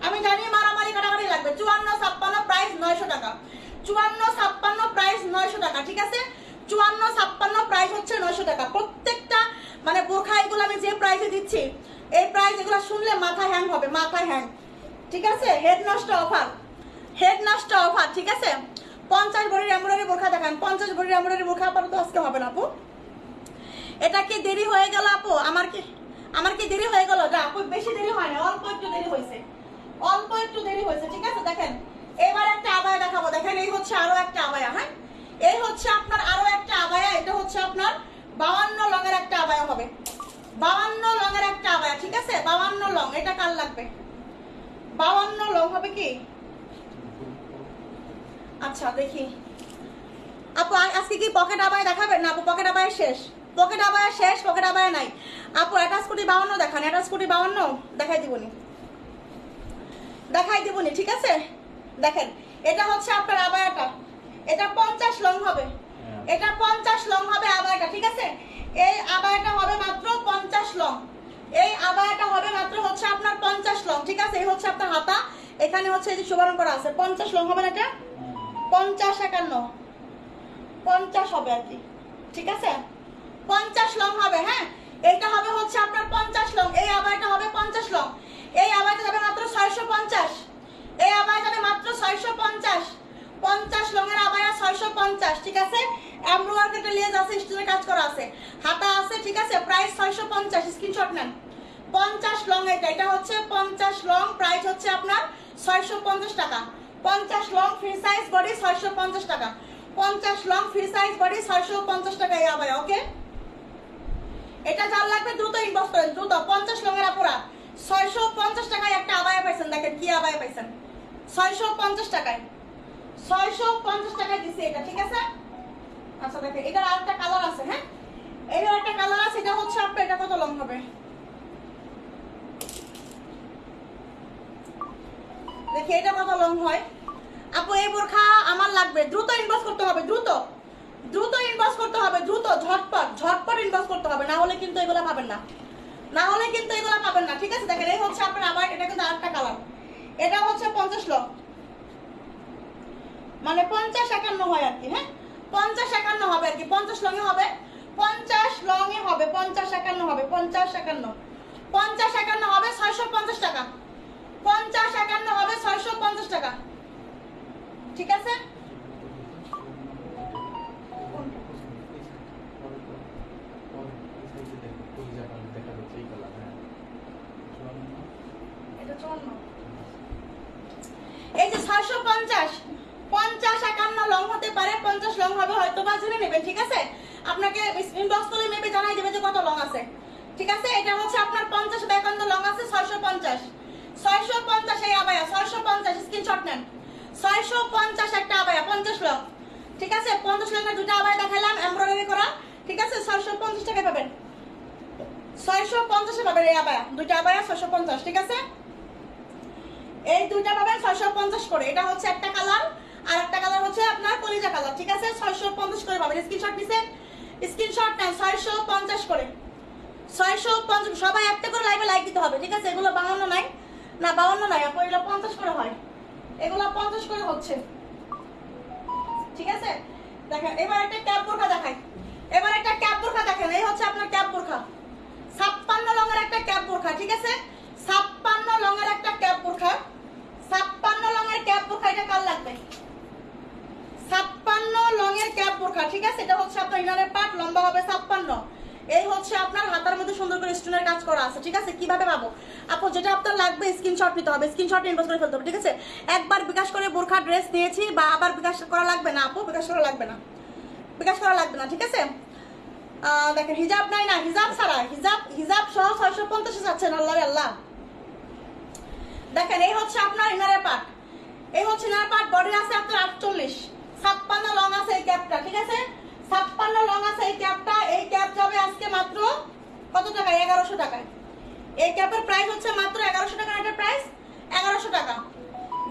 আমি জানি মারামারি কাটামারি লাগবে। 54 56 প্রাইস 900 টাকা, 54 56 প্রাইস 900 টাকা, ঠিক আছে? 54 56 প্রাইস হচ্ছে 900 টাকা। প্রত্যেকটা মানে বোরখা এগুলো আমি যে প্রাইসে দিচ্ছি, এই প্রাইস এগুলো শুনলে মাথা হ্যাং হবে, মাথা হ্যাং, ঠিক আছে? হেড নষ্ট অফার, হেড নষ্ট অফার, ঠিক আছে? 50 বডির এমব্রয়ডারি বোরখা দেখান, 50 বডির এমব্রয়ডারি বোরখা আপাতত আজকে হবে না আপু। এটা কি দেরি হয়ে গেল আপু? আমার কি দেরি হয়ে গেল? না আপু বেশি দেরি হয় না, অল্প একটু দেরি হয়েছে, অল্প একটু দেরি হয়েছে, ঠিক আছে? দেখেন এবার একটা আবায়া দেখাবো, দেখেন এই হচ্ছে আরো একটা আবায়া, হ্যাঁ এই হচ্ছে আপনার আরো একটা আবায়া, এটা হচ্ছে আপনার 52 লঙের একটা আবায়া হবে, 52 লঙের একটা আবায়া, ঠিক আছে? 52 লং, এটা কার লাগবে? 52 লং হবে কি? আচ্ছা দেখি আপু আজকে কি পকেট আবায়া দেখাবেন? না আপু পকেট আবায়া শেষ, পকেট আবায়া শেষ, পকেট আবায়া নাই আপু। অ্যাটাচ কোটি 52 দেখান, অ্যাটাচ কোটি 52 দেখাই দিবনি, দেখাই দিবনি, ঠিক আছে? দেখেন এটা হচ্ছে আপনার আবায়াটা, এটা 50 লং হবে, এটা 50 লং হবে আবায়াটা, ঠিক আছে? এই আবায়াটা হবে মাত্র 50 লং, এই আবায়াটা হবে মাত্র হচ্ছে আপনার 50 লং, ঠিক আছে? এই হচ্ছে আপনার হাতা, এখানে হচ্ছে এই যে শুভারম্ভ করা আছে, 50 লং হবে না এটা? 50 51 50 হবে আর কি, ঠিক আছে? 50 লং হবে, হ্যাঁ এইটা হবে হচ্ছে আপনার 50 লং, এই আবায়াটা হবে 50 লং, এই আবায়াটা যাবে মাত্র 650, এই আবায়া যাবে মাত্র 650, 50 লংয়ের আবায়া 650, ঠিক আছে? এমব্রয়ডারি লেস আছে, স্টোনের কাজ করা আছে, হাতা আছে, ঠিক আছে? প্রাইস 650, স্ক্রিনশট নেন। 50 লং এটা হচ্ছে 50 লং, প্রাইস হচ্ছে আপনার 650 টাকা। 50 লং ফ্রি সাইজ বডি 650 টাকা, 50 লং ফ্রি সাইজ বডি 650 টাকা এই আবায়া, ওকে? এটা যার লাগবে দ্রুত ইনবক্স করেন, দ্রুত। 50 লংয়ের আপুরা 650 টাকায় একটা আবায়া পাইছেন, দেখেন কি আবায়া পাইছেন, 650 টাকায়, 650 টাকায় দিছি এটা, ঠিক আছে? আচ্ছা দেখেন এটার আরেকটা কালার আছে, হ্যাঁ এটার একটা কালার আছে, এটা হচ্ছে আপনার, এটা কত লং হবে দেখি, এটা কত লং হয় আপু? এই বোরখা আমার লাগবে, দ্রুত ইনবক্স করতে হবে, দ্রুত দ্রুত ইনবক্স করতে হবে, দ্রুত ঝটপট ঝটপট ইনবক্স করতে হবে, না হলে কিন্তু এগুলা পাবেন না, না হলে কিন্তু এগুলা পাবেন না, ঠিক আছে? দেখেন এই হচ্ছে আপনার আবার, এটা কিন্তু আরেকটা কালার, এটা হচ্ছে 50 লং, মানে 50 51 হয় আর কি, হ্যাঁ 50 51 হবে আর কি, 50 লংয়ে হবে, 50 লংয়ে হবে, 50 51 হবে, 50 51 50 51 হবে 650 টাকা, 50 51 হবে 650 টাকা, ঠিক আছে? এই যে 650 50 51 লং হতে পারে, 50 লং হবে হয়তো বা জেনে নেবেন, ঠিক আছে? আপনাকে ইনবক্স করলে মেবি জানাই দেবে যে কত লং আছে, ঠিক আছে? এটা হচ্ছে আপনার 50 52 লং আছে, 650 650 এই আবায়া, 650 স্ক্রিনশট নেন, 650 একটা আবায়া 50 লং, ঠিক আছে? 50 লংয়ের দুটো আবায়া দেখাইলাম এমব্রয়ডারি করা, ঠিক আছে? 650 টাকা পাবেন, 650 এ পাবেন এই আবায়া, দুটো আবায়া 650, ঠিক আছে? এই দুইটা পাবেন 650 করে। এটা হচ্ছে একটা কালার, আর একটা কালার হচ্ছে আপনার কলিজা কালার, ঠিক আছে? 650 করে পাবেন। স্ক্রিনশট নিছেন, স্ক্রিনশট নেন, 650 করে, 650। সবাই একটা করে লাইভে লাইক দিতে হবে, ঠিক আছে? এগুলো 52 নাই, না 52 নাই আপু, এগুলো 50 করে হয়, এগুলো 50 করে হচ্ছে, ঠিক আছে? দেখেন এবার একটা ক্যাপ বোরখা দেখাই, এবার একটা ক্যাপ বোরখা দেখেন। এই হচ্ছে আপনার ক্যাপ বোরখা, 56 লঙের একটা ক্যাপ বোরখা, ঠিক আছে? 56 লঙের একটা ক্যাপ বোরখা, 56 লঙের ক্যাপ বোরখা। এটা কার লাগবে? 56 লঙের ক্যাপ বোরখা, ঠিক আছে? এটা হচ্ছে আপনার ইনারের পার্ট, লম্বা হবে 56। এই হচ্ছে আপনার হাতার মধ্যে সুন্দর করে স্টোনের কাজ করা আছে, ঠিক আছে? কিভাবে পাবো আপু? যেটা আপনার লাগবে স্ক্রিনশট নিতে হবে, স্ক্রিনশট ইনবক্স করে ফেলতে হবে, ঠিক আছে? একবার বিকাশ করে বোরখা ড্রেস নিয়েছি, বা আবার বিকাশ করা লাগবে না আপু, বিকাশ করা লাগবে না, বিকাশ করা লাগবে না, ঠিক আছে? দেখেন হিজাব নাই না, হিজাব ছাড়া, হিজাব সহ 650 যাচ্ছেন। আল্লাহ রে আল্লাহ। দেখেন এই হচ্ছে আপনার ইনারের পার্ট, এই হচ্ছে ইনারের পার্ট, বডি আছে আপনার 48, 56 লং আছে এই ক্যাপটা, ঠিক আছে? 56 লং আছে এই ক্যাপটা। এই ক্যাপ যাবে আজকে মাত্র কত টাকায়? 1100 টাকায়। এই ক্যাপের প্রাইস হচ্ছে মাত্র 1100 টাকা, এটার প্রাইস 1100 টাকা।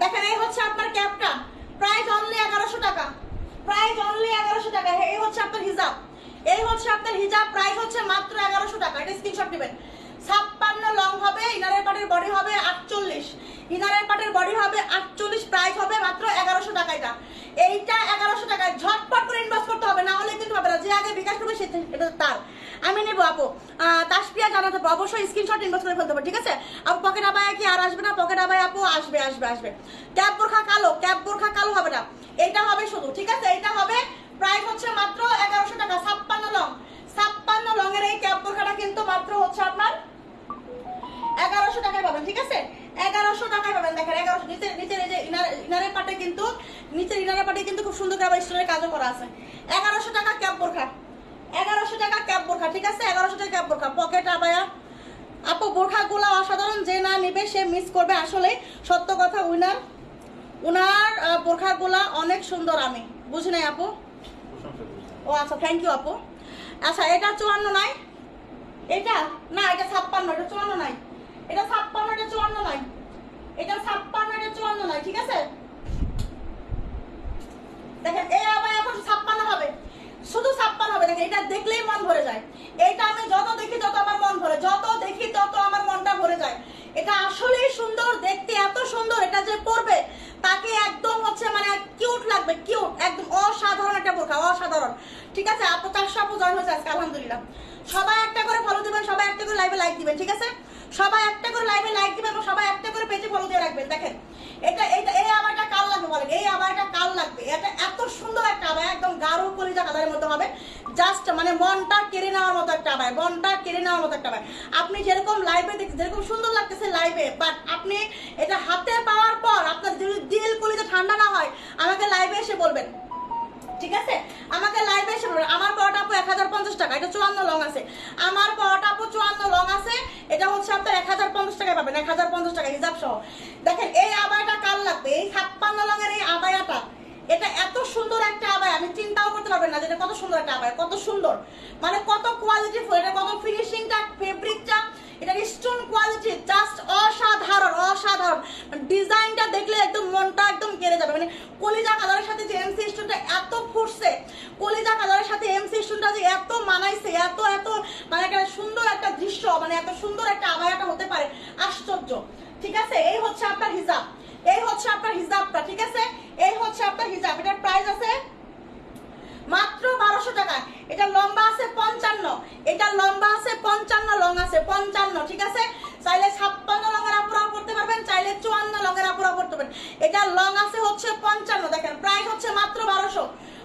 দেখেন এই হচ্ছে আপনার ক্যাপটা, প্রাইস অনলি 1100 টাকা, প্রাইস অনলি 1100 টাকা। এই হচ্ছে আপনার হিজাব, এই হচ্ছে আপনার হিজাব, প্রাইস হচ্ছে মাত্র 1100 টাকা। এটা স্ক্রিনশট নেবেন। 56 লং হবে, ইনারের পার্টের বডি হবে 48, ইনারের পার্টের বডি হবে 48, প্রাইস হবে মাত্র 1100 টাকা। এইটা 1100 টাকায় ঝটপট করে ইনভেস্ট করতে হবে, না হলে কিন্তু হবে না। যে আগে বিকাশ করবে সে এটা তার। আমি নেব আপু, তাসপিয়া জানাতে হবে, অবশ্যই স্ক্রিনশট ইনভেস্ট করে ফেলতে হবে, ঠিক আছে? আপু পকেট আবায়া কি আর আসবে না? পকেট আবায়া আপু আসবে, আসবে, আসবে। ক্যাপ বোরখা কালো, ক্যাপ বোরখা কালো হবে না, এটা হবে শুধু, ঠিক আছে? এটা হবে, প্রাইস হচ্ছে মাত্র 1100 টাকা। 56 লং, 56 লং এর এই ক্যাপ বোরখাটা কিন্তু মাত্র হচ্ছে আপনার 1100 টাকায় পাবেন, ঠিক আছে? 1100 টাকায় পাবেন। দেখেন 1100, নিচের এই যে ইনারের পাটে কিন্তু, নিচের ইনারের পাটে কিন্তু খুব সুন্দর করে আবার স্টোনের কাজও করা আছে। 1100 টাকা ক্যাপ বোরখা, 1100 টাকা ক্যাপ বোরখা, ঠিক আছে? 1100 টাকা ক্যাপ বোরখা, পকেট আবায়া আপু। বোরখাগুলো অসাধারণ, যে না নেবে সে মিস করবে, আসলে সত্য কথা। উনার বোরখাগুলা অনেক সুন্দর, আমি বুঝি নাই আপু। ও আচ্ছা, থ্যাংক ইউ আপু। আচ্ছা এটা 54 নাই, এটা না, এটা 56, এটা 54 নাই, এটা 56, এটা 54 নাই, এটা 56, এটা 54 নাই, ঠিক আছে? দেখেন এই আবার এখন 56 হবে, শুধু 56 হবে। দেখেন এটা দেখলেই মন ভরে যায়, এটা আমি যত দেখি তত আমার মন ভরে, যত দেখি তত আমার মনটা ভরে যায়। এটা আসলেই সুন্দর দেখতে, এত সুন্দর, এটা যে পরবে তাকে একদম হচ্ছে মানে কিউট লাগবে, কিউট, একদম অসাধারণ একটা বোরখা, অসাধারণ, ঠিক আছে? আপু 400 আপু জয়েন হয়েছে আজকে, আলহামদুলিল্লাহ। সবাই একটা করে ফলো দিবেন, সবাই একটা করে লাইভে লাইক দিবেন, ঠিক আছে? সবাই একটা করে লাইভে লাইক দিবেন, সবাই একটা করে পেজে ফলো দিয়ে রাখবেন। দেখেন এটা এই আবারটা কাল লাগবে বলেন, এই আবারটা কাল লাগবে। এটা এত সুন্দর একটা আবায়, একদম গাঢ় কলিজা কালারের মতো হবে, জাস্ট মানে মনটা কেড়ে নেওয়ার মতো একটা আবায়, মনটা কেড়ে নেওয়ার মতো একটা আবায়। আপনি যেরকম লাইভে দেখছেন, যেরকম সুন্দর লাগতেছে লাইভে, বাট আপনি এটা হাতে পাওয়ার পর আপনার যদি দিল কলিজা ঠান্ডা না হয়, আমাকে লাইভে এসে বলবেন, ঠিক আছে? আমাকে লাইভে এসে বলবেন। আমার পরোটা আপু 1050 টাকা, এটা 54 লং আছে। আমার পরোটা আপু 54 লং আছে, এটা হচ্ছে আপনার 1050 টাকায় পাবেন, 1050 টাকা হিসাব সহ। দেখেন এই আবায়াটা কাল লাগবে, এই 56 লং এর এই আবায়াটা, এটা এত সুন্দর একটা আবায়া, আমি চিন্তাও করতে পারবেন না যে এটা কত সুন্দর একটা আবায়া, কত সুন্দর, মানে কত কোয়ালিটি ফুল, এটা কত ফিনিশিংটা, ফেব্রিকটা, এটা স্টোন কোয়ালিটি, জাস্ট অসাধারণ, অসাধারণ। ডিজাইনটা দেখলে একদম মনটা একদম কেড়ে যাবে। মানে কলিজা কালারের সাথে যে এমসি স্টোনটা এত ফুটছে, কলিজা কালারের সাথে এমসি স্টোনটা যে এত মানাইছে, এত এত মানে একটা সুন্দর একটা দৃশ্য, মানে এত সুন্দর একটা আবায়াটা হতে পারে, আশ্চর্য, ঠিক আছে? এই হচ্ছে আপনার হিজাব, এই হচ্ছে আপনার হিজাবটা, ঠিক আছে? এই হচ্ছে আপনার হিজাব। এটার প্রাইস আছে মাত্র 1200 টাকা। এটা লম্বা আছে 55, এটা লম্বা আছে 55, লং আছে 55, ঠিক আছে? চাইলে 56 লঙের আপুরাও পড়তে পারবেন, চাইলে 54 লঙের আপুরাও পড়তে পারবেন। এটা লং আছে হচ্ছে 55। দেখেন প্রাইস হচ্ছে মাত্র 1200,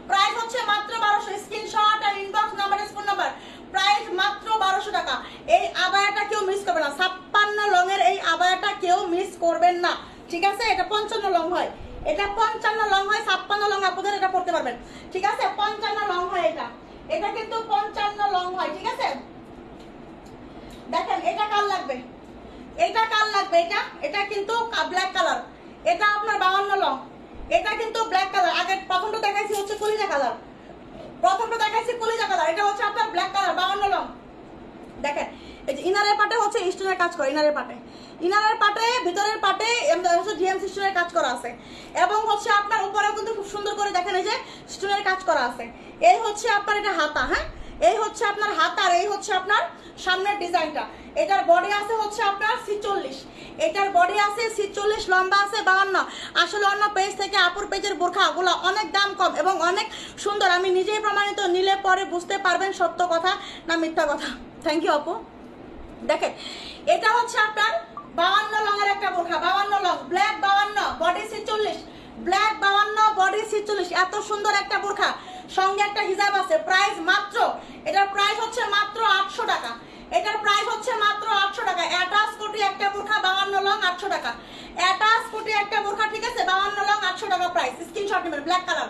প্রাইস হচ্ছে মাত্র 1200। স্ক্রিনশট আর inbox number, phone number, price মাত্র 1200 টাকা। এই আবায়াটা কেউ মিস করবেন না, 56 লঙের এই আবায়াটা কেউ মিস করবেন না, ঠিক আছে? এটা 55 লং হয়, এটা 55 লং হয়, 56 লং আপনাদের এটা পড়তে পারবেন, ঠিক আছে? 55 লং হয়, এটা কিন্তু 55 লং হয়, ঠিক আছে? দেখেন এটা কাল লাগবে, এটা কাল লাগবে, এটা কিন্তু ব্ল্যাক কালার, এটা আপনার 52 লং, এটা কিন্তু ব্ল্যাক কালার। আগে প্রথমটা দেখাইছি হচ্ছে কলিজা কালার, প্রথমটা দেখাইছি কলিজা কালার, এটা হচ্ছে আপনার ব্ল্যাক কালার 52 লং। দেখেন এই যে ইনারের পাটে হচ্ছে স্টোনের কাজ করা, ইনারের পাটে ভিতরের পাটে ডিএম স্টোনের কাজ করা আছে, এবং হচ্ছে আপনার উপরেও কিন্তু খুব সুন্দর করে দেখেন এই যে স্টোনের কাজ করা আছে। এই হচ্ছে আপনার এটা হাতা, হ্যাঁ এই হচ্ছে আপনার হাতা, আর এই হচ্ছে আপনার সামনের ডিজাইনটা। এটার বডি আছে হচ্ছে আপনার 46, এটার বডি আছে 46, লম্বা আছে 52। আসলে অন্য পেজ থেকে আপুর পেজের বোরখাগুলো অনেক দাম কম এবং অনেক সুন্দর, আমি নিজেই প্রমাণিত, নিলে পরে বুঝতে পারবেন সত্য কথা না মিথ্যা কথা। থ্যাংক ইউ আপু। দেখেন এটা হচ্ছে আপনার 52 লঙের একটা বোরখা, 52 long, black 52, body 46, black 52, body 46, এত সুন্দর একটা বোরখা, সঙ্গে একটা হিজাব আছে। প্রাইস মাত্র, এটার প্রাইস হচ্ছে মাত্র 800 টাকা, এটার প্রাইস হচ্ছে মাত্র 800 টাকা। অ্যাটাচ কোটি একটা বোরখা 52 লং 800 টাকা, অ্যাটাচ কোটি একটা বোরখা, ঠিক আছে 52 লং 800 টাকা প্রাইস। স্ক্রিনশট নেবেন। Black colour,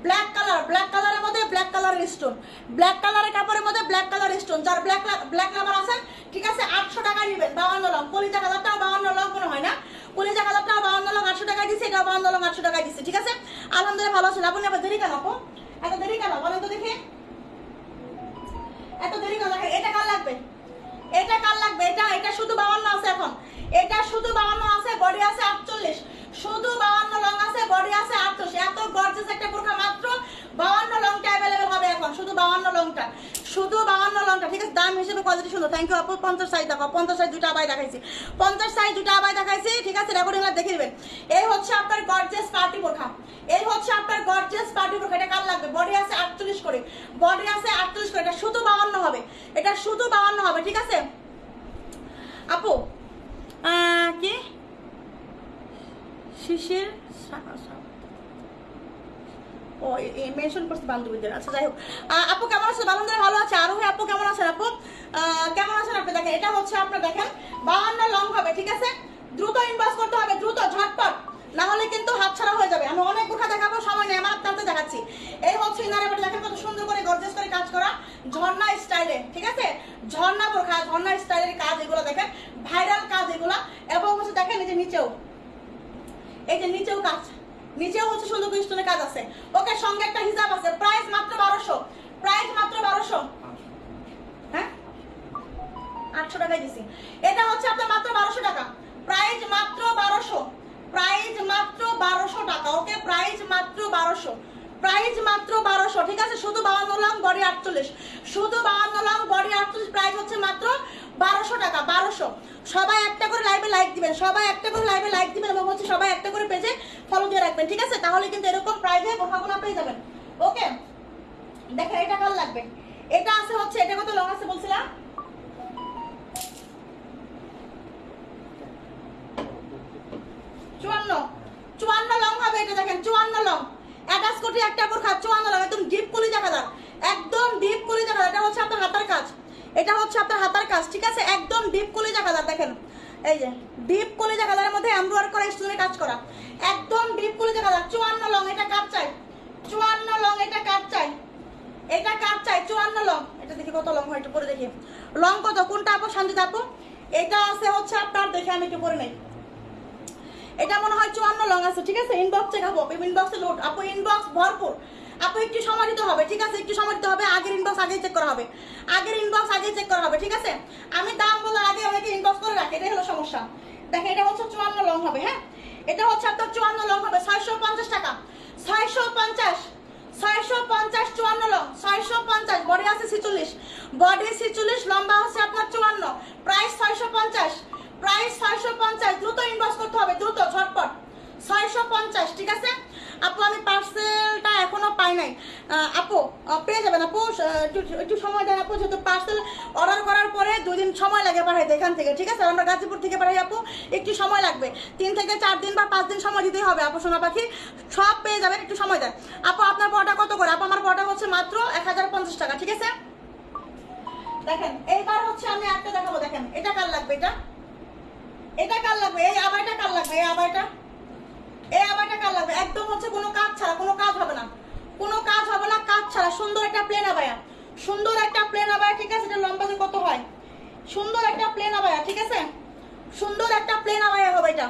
black colour, black কালারের মধ্যে ব্ল্যাক কালারের স্টোন, ব্ল্যাক কালারের কাপড়ের মধ্যে ব্ল্যাক কালারের স্টোন, যার ব্ল্যাক লাভার আছে ঠিক আছে 800 টাকা নেবেন। 52 লং, কলিজা কালারটাও 52 লং মনে হয় না, কলিজা কালারটাও 52 লং 800 টাকায় দিচ্ছে, এটাও 52 লং 800 টাকায় দিচ্ছে, ঠিক আছে আলহামদুলিল্লাহ ভালো আছেন। আপনি আবার দেরি কেন আপু, এত দেরি কেন বলেন তো দেখি, এত দেরি কেন? এটা কার লাগবে, এটা কার লাগবে? এটা শুধু 52 আছে এখন, এটা শুধু 52 আছে, বডি আছে 48, শুধু 52 লং আছে, বডি আছে 48। এত গর্জিয়াস একটা বোরখা মাত্র 52 লংটা अवेलेबल হবে এখন, শুধু 52 লংটা, শুধু 52 লংটা, ঠিক আছে। দাম হিসেবে কোয়ালিটি সুন্দর। থ্যাংক ইউ আপু। 50 সাইজ দেখো, 50 সাইজ দুটো আবাই দেখাইছি, 50 সাইজ দুটো আবাই দেখাইছি, ঠিক আছে রেকর্ডিং দেখে নেবেন। এই হচ্ছে আপনার গর্জিয়াস পার্টি বোরখা, এই হচ্ছে আপনার গর্জিয়াস পার্টি বোরখা। এটা কার লাগবে? বডি আছে 48 করে, বডি আছে 48 করে, এটা শুধু 52 হবে, এটা শুধু 52 হবে, ঠিক আছে আপু। কি শিশির ও মেনশন করছে বান্ধবীদের, আচ্ছা যাই হোক। আপু কেমন আছেন? বান্ধবীরা ভালো আছে। আরোহী আপু কেমন আছেন? আপু কেমন আছেন আপনি? দেখেন এটা হচ্ছে আপনার দেখেন 52 লং হবে, ঠিক আছে দ্রুত ইনবক্স করতে হবে, দ্রুত ঝটপট, না হলে কিন্তু হাতছাড়া হয়ে যাবে। আমি অনেক বোরখা দেখাবো, সময় নেই আমার, আপনাদের দেখাচ্ছি। এই হচ্ছে ইনারে দেখেন কত সুন্দর করে গর্জিয়াস করে কাজ করা, ঝর্ণা স্টাইলে, ঠিক আছে ঝর্ণা বোরখা, ঝর্ণা স্টাইলের কাজ এগুলো দেখেন, ভাইরাল কাজ এগুলা। এবং হচ্ছে দেখেন এই যে নিচেও, এই যে নিচেও কাজ, নিচেও হচ্ছে সুন্দর করে স্টোনের কাজ আছে। ওকে, সঙ্গে একটা হিজাব আছে। প্রাইস মাত্র 1200, প্রাইস মাত্র 1200, হ্যাঁ 800 টাকায় দিছি। এটা হচ্ছে আপনার মাত্র 1200 টাকা, প্রাইস মাত্র 1200, প্রাইস মাত্র 1200 টাকা। ওকে, প্রাইস মাত্র 1200, প্রাইস মাত্র 1200, ঠিক আছে শুধু 52 লং, বডি 48, শুধু 52 লং, বডি 48, প্রাইস হচ্ছে মাত্র 1200 টাকা, 1200। সবাই একটা করে লাইভে লাইক দিবেন, সবাই একটা করে লাইভে লাইক দিবেন, এবং হচ্ছে সবাই একটা করে পেজে ফলো দিয়ে রাখবেন, ঠিক আছে তাহলে কিন্তু এরকম প্রাইজে বোরখাগুলো পেয়ে যাবেন। ওকে, দেখেন এটা কার লাগবে? এটা আছে হচ্ছে, এটা কত লং আছে বলছিলাম? চুয়ান্ন লং হবে এটা, দেখেন 54 লং, 28 কোটি একটা বোরখা, 54 লং, একদম ডিপ কলিজা কালার, একদম ডিপ কলিজা কালার। এটা হচ্ছে আপনার হাতার কাজ, এটা হচ্ছে আপনার হাতার কাজ, ঠিক আছে একদম ডিপ কলিজা কালার। দেখেন এই যে ডিপ কলিজা কালারের মধ্যে এমব্রয়ডারি করা স্টোনের কাজ করা, একদম ডিপ কলিজা কালার। 54 লং, এটা কাট চাই 54 লং, এটা কাট চাই, এটা কাট চাই 54 লং। এটা দেখি কত লং হয় একটু পরে দেখি, লং কত কোনটা আপু? শান্তি আপু এটা আছে হচ্ছে আপনার, দেখে আমি একটু পরে নেই, এটা মনে হয় 54 লং আছে, ঠিক আছে ইনবক্স চেক হবে, ইনবক্সে লোড আপু, ইনবক্স ভরপুর আপু, একটু সময় দিতে হবে, ঠিক আছে একটু সময় দিতে হবে, আগের ইনবক্স আগে চেক করা হবে, আগের ইনবক্স আগে চেক করা হবে, ঠিক আছে আমি দাম বলার আগে অনেকে ইনবক্স করে রাখে, এটাই হলো সমস্যা। দেখেন এটা হচ্ছে 54 লং হবে, হ্যাঁ এটা হচ্ছে আপনার 54 লং হবে, 650 টাকা, 650, 650, 54 লং 650, বডি আছে 46, বডি 46, লম্বা হচ্ছে আপনার 54, প্রাইস 650, প্রাইস 650, দ্রুত ইনবক্স করতে হবে, দ্রুত ঝটপট 650, ঠিক আছে আপু। আমি পার্সেলটা এখনো পাই নাই আপু, পেয়ে যাবেন আপু, একটু সময় দেন আপু, যেহেতু পার্সেল অর্ডার করার পরে 2 দিন সময় লাগে পাঠাইতে এখান থেকে, ঠিক আছে আমরা গাজীপুর থেকে পাঠাই আপু, একটু সময় লাগবে, 3 থেকে 4 দিন বা 5 দিন সময় দিতেই হবে আপু। সোনা পাখি সব পেয়ে যাবেন, একটু সময় দেন আপু। আপনার পড়াটা কত করে আপু? আমার পড়াটা হচ্ছে মাত্র 1050 টাকা, ঠিক আছে। দেখেন এইবার হচ্ছে আমি একটা দেখাবো, দেখেন এটা কার লাগবে? এটা কার লাগবে? এই আবাইটা কার লাগবে? এই আবাইটা, এই আবাইটা কার লাগবে? একদম হচ্ছে কোনো কাজ ছাড়া, কোনো কাজ হবে না, কোনো কাজ হবে না, কাজ ছাড়া সুন্দর একটা প্লেন আবায়া, সুন্দর একটা প্লেন আবায়া, ঠিক আছে এটা লম্বা যে কত হয়, সুন্দর একটা প্লেন আবায়া, ঠিক আছে সুন্দর একটা প্লেন আবায়া হবে এটা।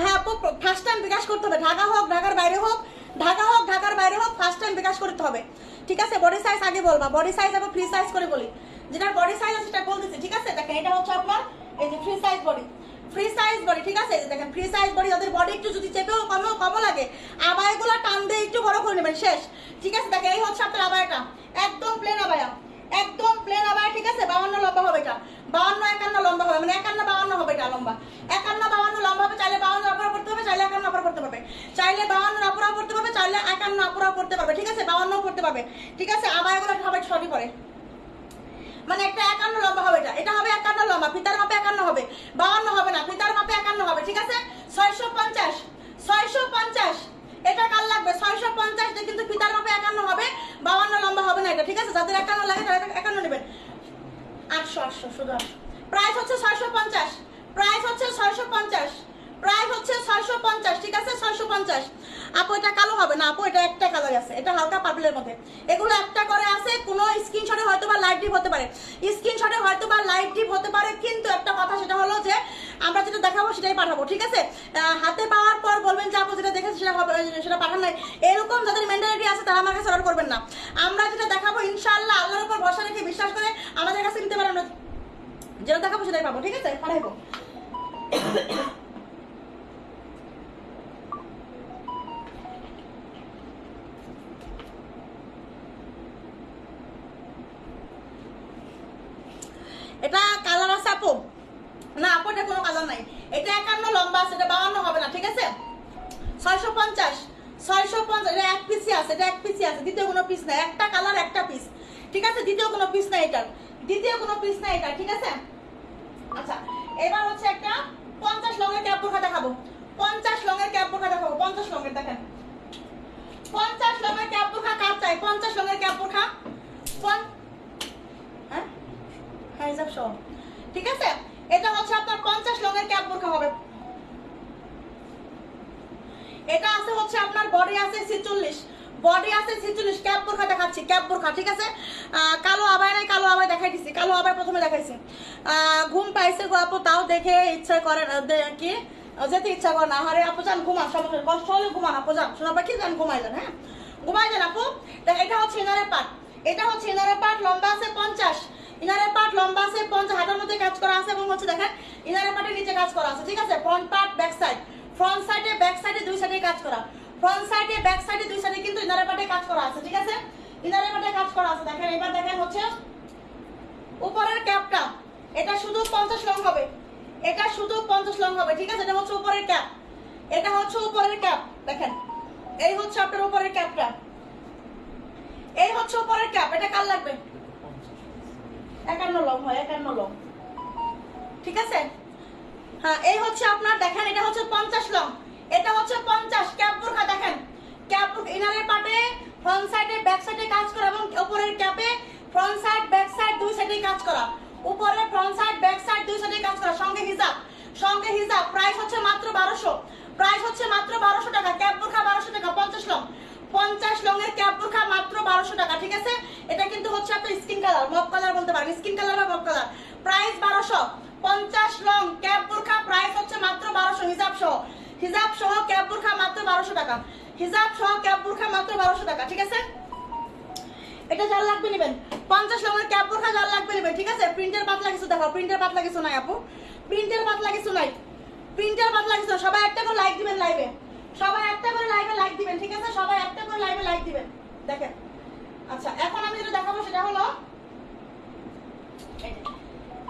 হ্যাঁ আপু, ফার্স্ট টাইম বিকাশ করতে হবে, ঢাকা হোক ঢাকার বাইরে হোক, ঢাকা হোক ঢাকার বাইরে হোক, ফার্স্ট টাইম বিকাশ করতে হবে, ঠিক আছে। বডি সাইজ আগে বলবা, বডি সাইজ আবার ফ্রি সাইজ করে বলি, যেটা বডি সাইজ আছে সেটা বলতেছি, ঠিক আছে? দেখেন এটা হচ্ছে আপনার এই যে free size body, free size body, ঠিক আছে? দেখেন ফ্রি সাইজ বডি, যাদের বডি একটু যদি চেপেও কম লাগে আবায়াগুলো টান দিয়ে একটু বড় করে নেবেন, শেষ, ঠিক আছে? দেখেন এই হচ্ছে আপনার আবায়াটা, একদম প্লেন আবায়া, একদম প্লেন আবায়া, ঠিক আছে? 52 লম্বা হবে এটা, 52 51 লম্বা হবে, মানে 51 52 হবে এটা লম্বা, 51 52 লম্বা হবে। চাইলে 52 আপুরা পড়তে হবে, চাইলে 51 আপুরা পড়তে পারবে, চাইলে 52 আপুরা পড়তে পারবে, চাইলে 51 আপুরা পড়তে পারবে, ঠিক আছে? 52 পড়তে পারবে, ঠিক আছে? আবায়াগুলো হবে ছড়ি পরে, মানে একটা 51 লম্বা হবে, এটা হবে 51 লম্বা, ফিতার মাপে 51 হবে, 52 হবে না, ফিতার মাপে 51 হবে, ঠিক আছে? 650, 650 এটা কাল লাগবে 650, কিন্তু ফিতার মাপে 51 হবে, 52 লম্বা হবে না এটা, ঠিক আছে? যাদের 51 লাগে তারা 51 নেবেন। 800 শুধু 800, প্রাইস হচ্ছে 650, প্রাইস হচ্ছে 650, প্রাইস হচ্ছে 650, ঠিক আছে? 650। আপু এটা কালো হবে না আপু, এটা একটা কালার আছে, এটা হালকা পার্পলের মধ্যে, এগুলো একটা করে আছে, কোনো স্ক্রিনশটে হয়তো বা লাইট ডিপ হতে পারে, স্ক্রিনশটে হয়তো বা লাইট ডিপ হতে পারে, কিন্তু একটা কথা সেটা হলো যে আমরা যেটা দেখাবো সেটাই পাঠাবো, ঠিক আছে? হাতে পাওয়ার পর বলবেন যে আপু যেটা দেখেছি সেটা হবে, সেটা পাঠান নাই, এরকম যাদের মেন্টালিটি আছে তারা আমার কাছে অর্ডার করবেন না। আমরা যেটা দেখাবো ইনশাআল্লাহ আল্লাহর উপর ভরসা রেখে বিশ্বাস করে আমাদের কাছে নিতে পারেন, যেটা দেখাবো সেটাই পাবো, ঠিক আছে? পাঠাবো। এটা কালার আছে আপু? না আপু এটা কোনো কালার নাই, এটা 51 লম্বা আছে, এটা 52 হবে না, ঠিক আছে? 650, 650, এটা এক পিসই আছে, এটা এক পিসই আছে, দ্বিতীয় কোনো পিস নাই, একটা কালার একটা পিস, ঠিক আছে? দ্বিতীয় কোনো পিস নাই এটার, দ্বিতীয় কোনো পিস নাই এটা, ঠিক আছে? আচ্ছা এবার হচ্ছে একটা 50 লঙের ক্যাপ বোরখা দেখাবো, 50 লঙের ক্যাপ বোরখা দেখাবো, 50 লঙের, দেখেন 50 লঙের ক্যাপ বোরখা কার চাই? 50 লঙের ক্যাপ বোরখা, হ্যাঁ হিজাব সহ, ঠিক আছে? এটা হচ্ছে আপনার 50 লঙের ক্যাপ বোরখা হবে, এটা আছে হচ্ছে আপনার বডি আছে 46, বডি আছে 46, ক্যাপ বোরখা দেখাচ্ছি, ক্যাপ বোরখা, ঠিক আছে? কালো আবায় নাই, কালো আবায় দেখাই দিছি, কালো আবায় প্রথমে দেখাইছি। ঘুম পাইছে গো আপু, তাও দেখে ইচ্ছা করে কি যেতে ইচ্ছা করে না, আরে আপু যান ঘুমান, সমস্যা কষ্ট হলে ঘুমান আপু যান, শোনা পাখি যান ঘুমাই যান, হ্যাঁ ঘুমাই যান আপু। এটা হচ্ছে ইনারের পার্ট, এটা হচ্ছে ইনারের পার্ট, লম্বা আছে 50, ইনারের পার্ট লম্বা আছে 50, হাতের মধ্যে কাজ করা আছে, এবং হচ্ছে দেখেন ইনারের পার্টের নিচে কাজ করা আছে, ঠিক আছে? Front part back side, front সাইডে ব্যাক সাইডে দুই সাইডে কাজ করা, ফ্রন্ট সাইডে ব্যাক সাইডে দুই সাইডে কিন্তু ইনারের পার্টে কাজ করা আছে, ঠিক আছে? ইনারের পার্টে কাজ করা আছে, দেখেন এবার দেখেন হচ্ছে উপরের ক্যাপটা, এটা শুধু 50 লং হবে, এটা শুধু 50 লং হবে, ঠিক আছে? এটা হচ্ছে উপরের ক্যাপ, এটা হচ্ছে উপরের ক্যাপ, দেখেন এই হচ্ছে আপনার উপরের ক্যাপটা, এই হচ্ছে উপরের ক্যাপ, এটা কার লাগবে? 51 লং হয়, 51 লং, ঠিক আছে? হ্যাঁ এই হচ্ছে আপনার দেখেন এটা হচ্ছে 50 লং, এটা হচ্ছে 50 ক্যাপ বোরখা, দেখেন ক্যাপ ইনারের পার্টে ফ্রন্ট সাইডে ব্যাক সাইডে কাজ করা, এবং উপরের ক্যাপে ফ্রন্ট সাইড ব্যাক সাইড দুই সাইডে কাজ করা, উপরে ফ্রন্ট সাইড ব্যাক সাইড দুই সাইডে কাজ করা, সঙ্গে হিজাব, সঙ্গে হিজাব, প্রাইস হচ্ছে মাত্র 1200, প্রাইস হচ্ছে মাত্র 1200 টাকা, ক্যাপ বোরখা 1200 টাকা, 50 লং, 50 লঙের ক্যাপ বোরখা মাত্র 1200 টাকা, ঠিক আছে? এটা কিন্তু হচ্ছে আপনার স্কিন কালার, মব কালার বলতে পারেন, স্কিন কালার বা mob colour, price 1200, 50 long cap বোরখা, প্রাইস হচ্ছে মাত্র 1200, হিজাব সহ, হিজাব সহ ক্যাপ বোরখা মাত্র 1200 টাকা, হিজাব সহ ক্যাপ বোরখা মাত্র 1200 টাকা, ঠিক আছে? এটা যার লাগবে নেবেন, 50 লঙের ক্যাপ বোরখা যার লাগবে নেবেন, ঠিক আছে? প্রিন্টের পাতলা কিছু দেখো, প্রিন্টের পাতলা কিছু নাই আপু, প্রিন্টের পাতলা কিছু নাই, প্রিন্টের পাতলা কিছু, সবাই একটা করে লাইক দিবেন লাইভে, সবাই একটা করে লাইভে লাইক দিবেন, ঠিক আছে? সবাই একটা করে লাইভে লাইক দিবেন, দেখেন। আচ্ছা এখন আমি যেটা দেখাবো সেটা হলো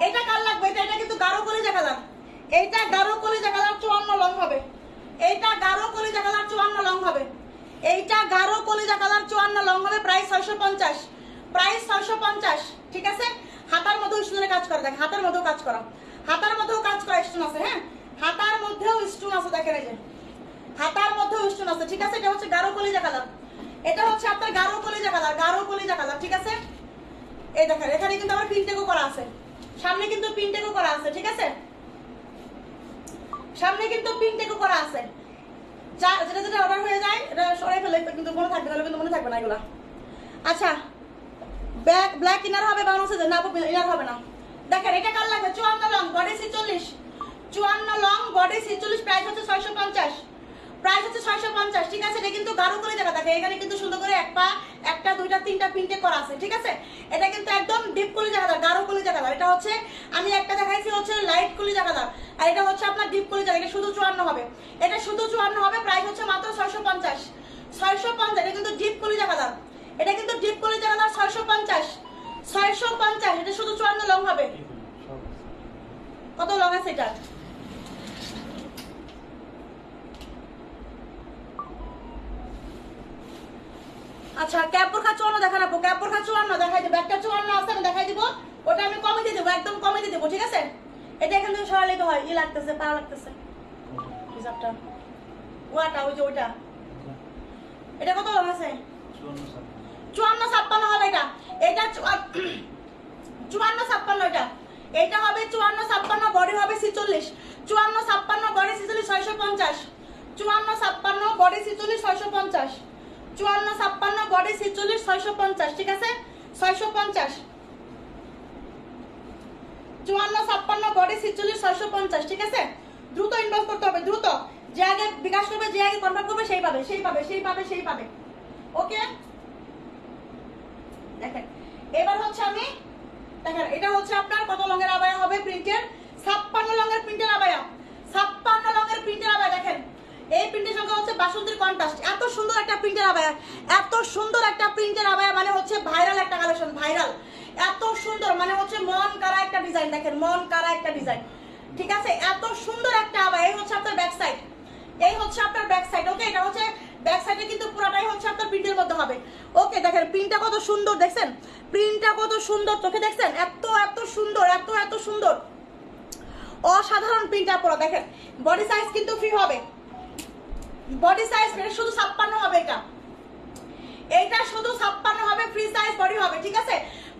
এটা কার লাগবে, এটা কিন্তু গাঢ় কলিজা কালার, এইটা গাঢ় কলিজা কালার 54 লং হবে, এইটা গাঢ় কলিজা কালার 54 লং হবে, এইটা গাঢ় কলিজা কালার 54 লং হবে, প্রাইস 650, প্রাইস 650, ঠিক আছে? হাতার মধ্যেও স্টোনের কাজ করা, দেখেন হাতার মধ্যেও কাজ করা, হাতার মধ্যেও কাজ করা স্টোন আছে, হ্যাঁ হাতার মধ্যেও স্টোন আছে, দেখেন এই যে হাতার মধ্যেও স্টোন আছে, ঠিক আছে? এটা হচ্ছে গাঢ় কলিজা কালার, এটা হচ্ছে আপনার গাঢ় কলিজা কালার, গাঢ় কলিজা কালার, ঠিক আছে? এই দেখেন এখানে কিন্তু আমার প্রিন্টেকও করা আছে, সামনে কিন্তু প্রিন্টেকও করা আছে, ঠিক আছে? সামনে কিন্তু প্রিন্টেকও করা আছে, যেটা যেটা অর্ডার হয়ে যায় এটা সরাই ফেলে, কিন্তু মনে থাকবে না, কিন্তু মনে থাকবে না এগুলা। আচ্ছা ব্ল্যাক ইনার হবে, বাউন্স না ইনার হবে না, দেখেন এটা কার লাগবে? 54 long body 46, 54 long body 46, price হচ্ছে 650, প্রাইস হচ্ছে 650, ঠিক আছে? এটা কিন্তু গাঢ় করে দেখা, দেখেন এখানে কিন্তু সুন্দর করে একটা দুইটা তিনটা প্রিন্টে করা আছে, ঠিক আছে। এটা কিন্তু একদম ডিপ কলিজা কালার, গাঢ় কলিজা কালার। এটা হচ্ছে আমি একটা দেখাইছি হচ্ছে লাইট কলিজা কালার, আর এটা হচ্ছে আপনার ডিপ কলিজা। এটা শুধু 54 হবে, এটা শুধু 54 হবে। প্রাইস হচ্ছে মাত্র 650। 650। এটা কিন্তু ডিপ কলিজা কালার, এটা কিন্তু ডিপ কলিজা কালার। 650 650। এটা শুধু 54 লং হবে। কত লং আছে এটা? আচ্ছা ক্যাপ বোরখা 54 দেখা রাখবো, ক্যাপ বোরখা 54 দেখাই দেবো। একটা 54 আছে আমি দেখাই দিব, ওটা আমি কমে দিয়ে দেবো, একদম কমে দিয়ে দেবো, ঠিক আছে। এটা এখান থেকে সরালে তো হয়, ই লাগতেছে, পা লাগতেছে হিসাবটা, ওয়াটা ওই যে ওইটা। এটা কত লং আছে? 54 56 হবে এটা। এটা 54 56 এটা। এটা হবে 54 56, বডি হবে 46। 54 56 বডি 46 650। 54 56 বডি 46 650। 54 56 বডি 46 650, ঠিক আছে। 650। 54 56 বডি 46 650, ঠিক আছে। দ্রুত ইনবক্স করতে হবে, দ্রুত। যে আগে বিকাশ করবে, যে আগে কনফার্ম করবে সেই পাবে, সেই পাবে, সেই পাবে, সেই পাবে। ওকে দেখেন এবার হচ্ছে আমি দেখেন এটা হচ্ছে আপনার কত লংয়ের আবায়া হবে প্রিন্টের? 56 লংয়ের প্রিন্টের আবায়া। 56 লংয়ের প্রিন্টের আবায়া। দেখেন এই প্রিন্টের সঙ্গে হচ্ছে বাসন্তীর কন্ট্রাস্ট। এত সুন্দর একটা প্রিন্টের আবায়া, এত সুন্দর একটা প্রিন্টের আবায়া, মানে হচ্ছে ভাইরাল একটা কালেকশন, ভাইরাল। এত সুন্দর, মানে হচ্ছে মন কারা একটা ডিজাইন। দেখেন মন কারা একটা ডিজাইন, ঠিক আছে। এত সুন্দর একটা আবায়া। এই হচ্ছে আপনার ব্যাক সাইড, এই হচ্ছে আপনার ব্যাক সাইড। ওকে এটা হচ্ছে ব্যাক সাইডে, কিন্তু পুরোটাই হচ্ছে আপনার প্রিন্টের মধ্যে হবে। ওকে দেখেন প্রিন্টটা কত সুন্দর, দেখছেন প্রিন্টটা কত সুন্দর, চোখে দেখছেন? এত এত সুন্দর, এত এত সুন্দর, অসাধারণ প্রিন্টটা পুরো। দেখেন বডি সাইজ কিন্তু ফ্রি হবে, বডি সাইজ শুধু 56 হবে। এটা এইটা শুধু 56 হবে, ফ্রি সাইজ বডি হবে, ঠিক আছে।